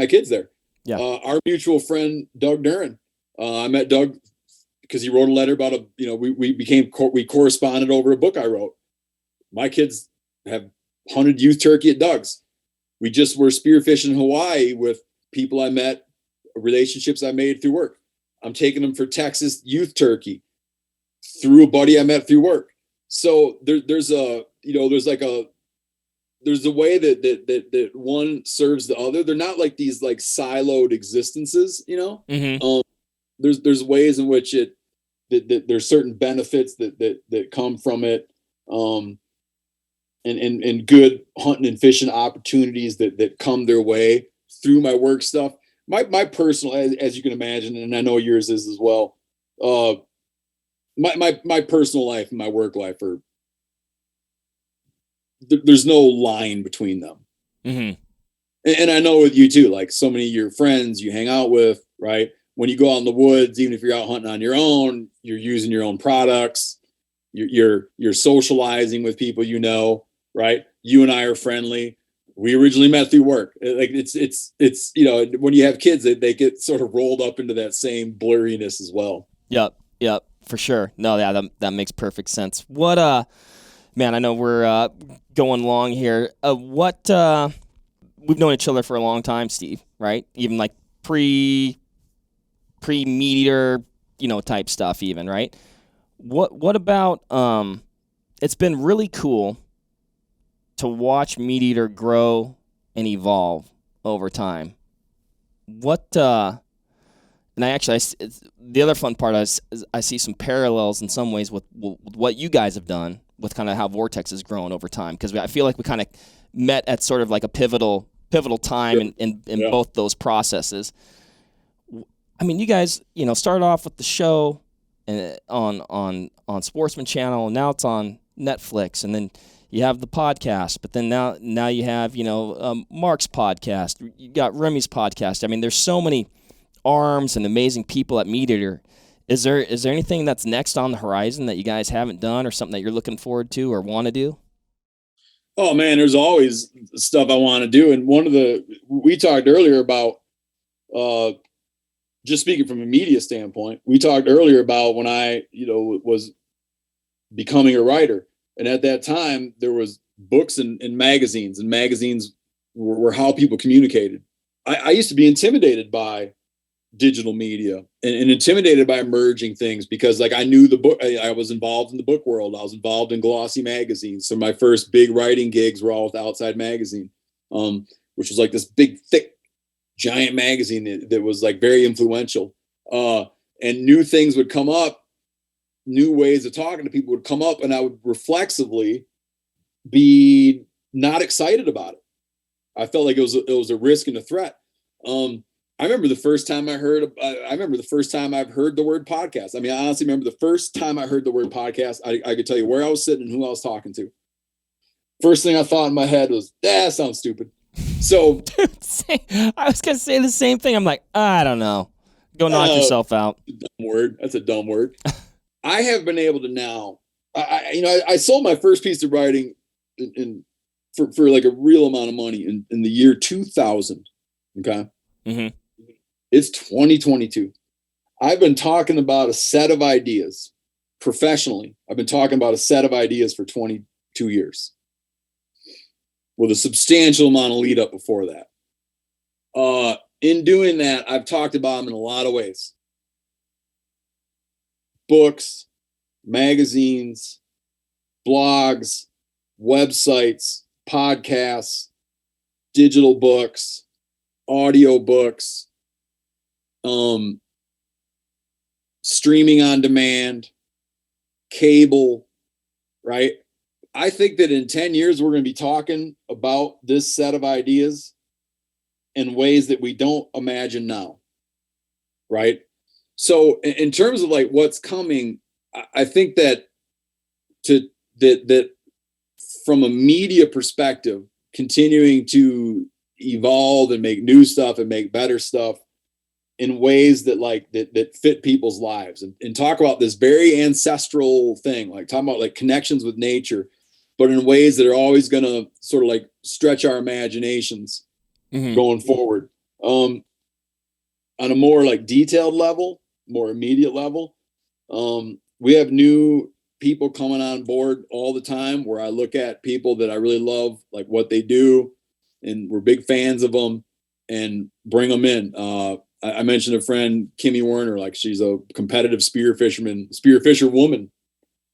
kids there. Yeah. Our mutual friend Doug Duran. I met Doug because he wrote a letter about we corresponded over a book I wrote. My kids have hunted youth turkey at Doug's. We just were spearfishing in Hawaii with people I met, relationships I made through work. I'm taking them for Texas youth turkey through a buddy I met through work. So there's a way that one serves the other. They're not like these like siloed existences, Mm-hmm. There's ways in which that there's certain benefits that come from it. And good hunting and fishing opportunities that come their way through my work stuff. My personal, as you can imagine, and I know yours is as well. My personal life and my work life there's no line between them. Mm-hmm. And I know with you too, like so many of your friends you hang out with, right? When you go out in the woods, even if you're out hunting on your own, you're using your own products. You're socializing with people, right? You and I are friendly. We originally met through work. Like it's when you have kids, they get sort of rolled up into that same blurriness as well. Yep, for sure. No, yeah, that makes perfect sense. What man, I know we're going long here. We've known each other for a long time, Steve, right? Even like pre MeatEater, type stuff even, right? What about it's been really cool to watch MeatEater grow and evolve over time. And the other fun part is I see some parallels in some ways with what you guys have done with kind of how Vortex has grown over time, because I feel like we kind of met at sort of like a pivotal time in both those processes. I mean, you guys, started off with the show on Sportsman Channel, and now it's on Netflix, and then you have the podcast, but then now you have Mark's podcast, you got Remy's podcast. I mean, there's so many arms and amazing people at MeatEater. Is there anything that's next on the horizon that you guys haven't done, or something that you're looking forward to or want to do? Oh man, there's always stuff I want to do. And we talked earlier about, just speaking from a media standpoint, we talked earlier about when I, was becoming a writer. And at that time there was books and magazines, and magazines were how people communicated. I used to be intimidated by digital media and intimidated by emerging things, because like I knew the book, I was involved in the book world. I was involved in glossy magazines. So my first big writing gigs were all with Outside Magazine, which was like this big, thick, giant magazine that was like very influential. And new things would come up, new ways of talking to people would come up, and I would reflexively be not excited about it. I felt like it was a risk and a threat. I remember the first time I've heard the word podcast. I mean, I honestly remember the first time I heard the word podcast. I could tell you where I was sitting and who I was talking to. First thing I thought in my head was, that sounds stupid. So, Dude, I was gonna say the same thing. I'm like, I don't know. Go knock yourself out. Dumb word. That's a dumb word. I have been able to now. I sold my first piece of writing for like a real amount of money in the year 2000. Okay. Mm-hmm. It's 2022. I've been talking about a set of ideas professionally. I've been talking about a set of ideas for 22 years with a substantial amount of lead up before that. In doing that, I've talked about them in a lot of ways. Books, magazines, blogs, websites, podcasts, digital books, audio books, streaming on demand, cable, right? I think that in 10 years, we're going to be talking about this set of ideas in ways that we don't imagine now, right? So in terms of like what's coming, I think that that from a media perspective, continuing to evolve and make new stuff and make better stuff in ways that fit people's lives and talk about this very ancestral thing, like talking about like connections with nature, but in ways that are always going to sort of like stretch our imaginations going forward. On a more like detailed level, more immediate level, we have new people coming on board all the time where I look at people that I really love, like what they do, and we're big fans of them and bring them in. I mentioned a friend, Kimmy Werner, like she's a competitive spear fisher woman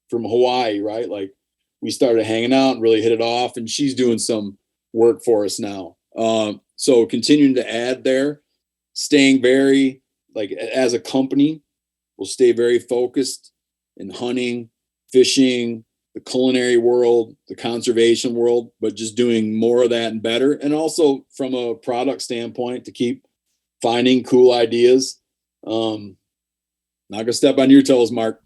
from Hawaii, right? Like we started hanging out and really hit it off, and she's doing some work for us now. So continuing to add there, staying very, like as a company, we'll stay very focused in hunting, fishing, the culinary world, the conservation world, but just doing more of that and better. And also from a product standpoint to keep finding cool ideas. Not gonna step on your toes, Mark.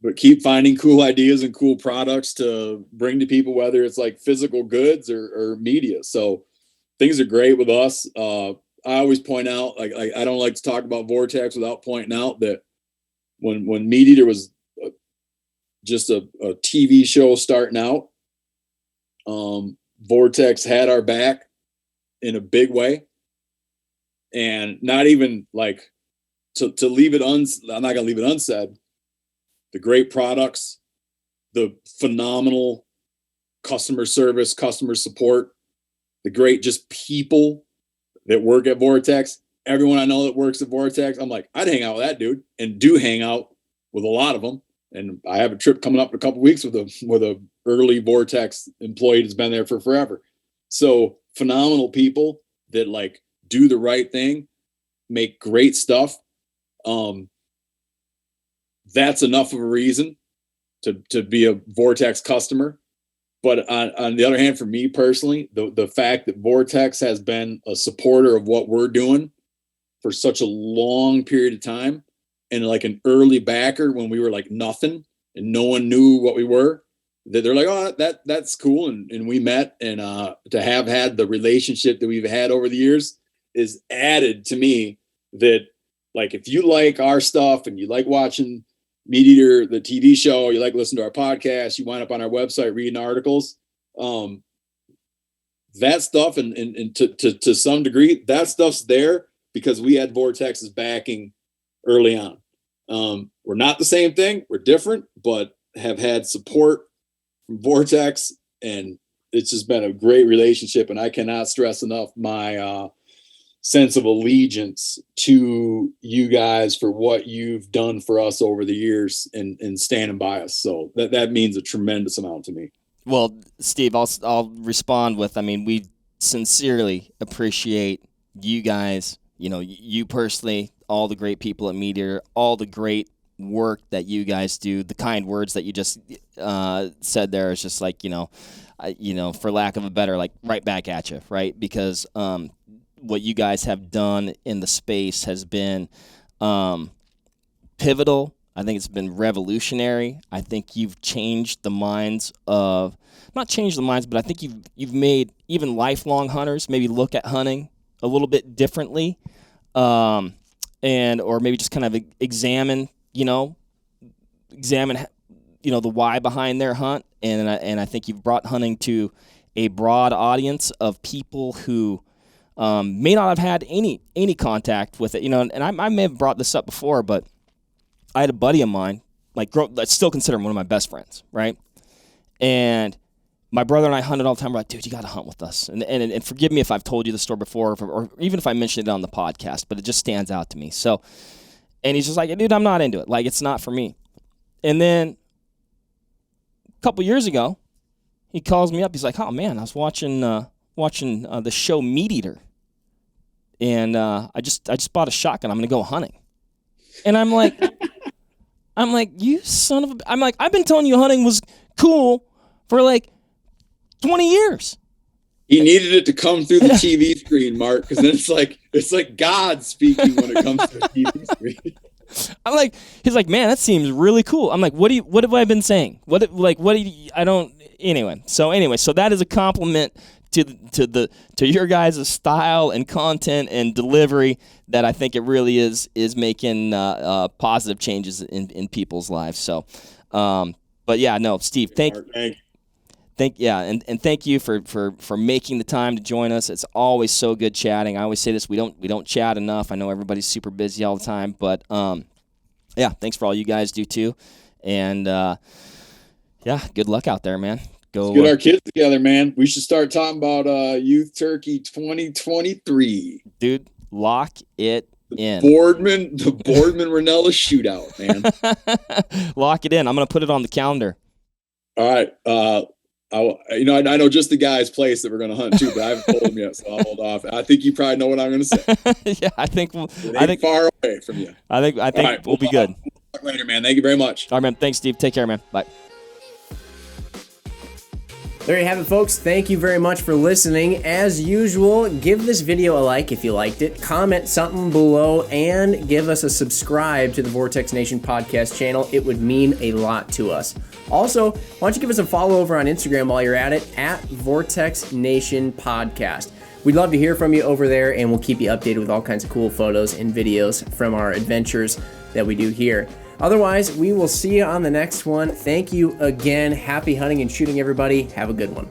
But keep finding cool ideas and cool products to bring to people, whether it's like physical goods or media. So things are great with us. I always point out, like I don't like to talk about Vortex without pointing out that when MeatEater was just a TV show starting out, Vortex had our back in a big way, and not even like to leave it I'm not gonna leave it unsaid. The great products, the phenomenal customer service, customer support, the great just people that work at Vortex. Everyone I know that works at Vortex, I'm like, I'd hang out with that dude, and do hang out with a lot of them. And I have a trip coming up in a couple of weeks with a early Vortex employee that's been there for forever. So phenomenal people that like do the right thing, make great stuff. That's enough of a reason to be a Vortex customer. But on the other hand, for me personally, the fact that Vortex has been a supporter of what we're doing for such a long period of time, and like an early backer when we were like nothing and no one knew what we were, that they're like, oh, that's cool. And we met, and to have had the relationship that we've had over the years is added to me that like, if you like our stuff and you like watching MeatEater, the TV show, you like listening to our podcast, you wind up on our website reading articles, that stuff and to some degree, that stuff's there because we had Vortex's backing early on. We're not the same thing, we're different, but have had support from Vortex, and it's just been a great relationship. And I cannot stress enough my sense of allegiance to you guys for what you've done for us over the years and standing by us. So that means a tremendous amount to me. Well, Steve, I'll respond with, I mean, we sincerely appreciate you guys, you know, you personally, all the great people at MeatEater, all the great work that you guys do. The kind words that you just said there is just like, for lack of a better, like right back at you, right? Because what you guys have done in the space has been pivotal. I think it's been revolutionary. I think you've changed the minds of, not changed the minds, but I think you've made even lifelong hunters maybe look at hunting a little bit differently, or maybe just kind of examine the why behind their hunt. And I think you've brought hunting to a broad audience of people who may not have had any contact with it. And I may have brought this up before, but I had a buddy of mine, I still consider him one of my best friends, right? And my brother and I hunted all the time. We're like, dude, you got to hunt with us. And forgive me if I've told you the story before, or even if I mentioned it on the podcast, but it just stands out to me. So, and he's just like, dude, I'm not into it. Like, it's not for me. And then a couple years ago, he calls me up. He's like, oh man, I was watching the show MeatEater, and I just bought a shotgun. I'm gonna go hunting. And I'm like, you son of a... I'm like, I've been telling you hunting was cool for like 20 years. He needed it to come through the TV screen, Mark, because then it's like God speaking when it comes to the TV screen. He's like, man, that seems really cool. I'm like, what have I been saying? Anyway, so that is a compliment to your guys' style and content and delivery that I think it really is making positive changes in people's lives. So, but yeah, no, Steve, thank you for making the time to join us. It's always so good chatting. I always say this, we don't chat enough. I know everybody's super busy all the time, but thanks for all you guys do too. And good luck out there, man. Let's get our kids together, man. We should start talking about Youth Turkey 2023. Dude, lock it in. The Boardman Rinella shootout, man. Lock it in. I'm going to put it on the calendar. All right. I know just the guy's place that we're going to hunt too, but I haven't told him yet, so I'll hold off. I think you probably know what I'm going to say. Yeah, I think far away from you. I think right, we'll be good. We'll talk later, man. Thank you very much. All right, man. Thanks, Steve. Take care, man. Bye. There you have it, folks. Thank you very much for listening. As usual, give this video a like if you liked it, comment something below, and give us a subscribe to the Vortex Nation podcast channel. It would mean a lot to us. Also, why don't you give us a follow over on Instagram while you're at it, at Vortex Nation Podcast. We'd love to hear from you over there, and we'll keep you updated with all kinds of cool photos and videos from our adventures that we do here. Otherwise, we will see you on the next one. Thank you again. Happy hunting and shooting, everybody. Have a good one.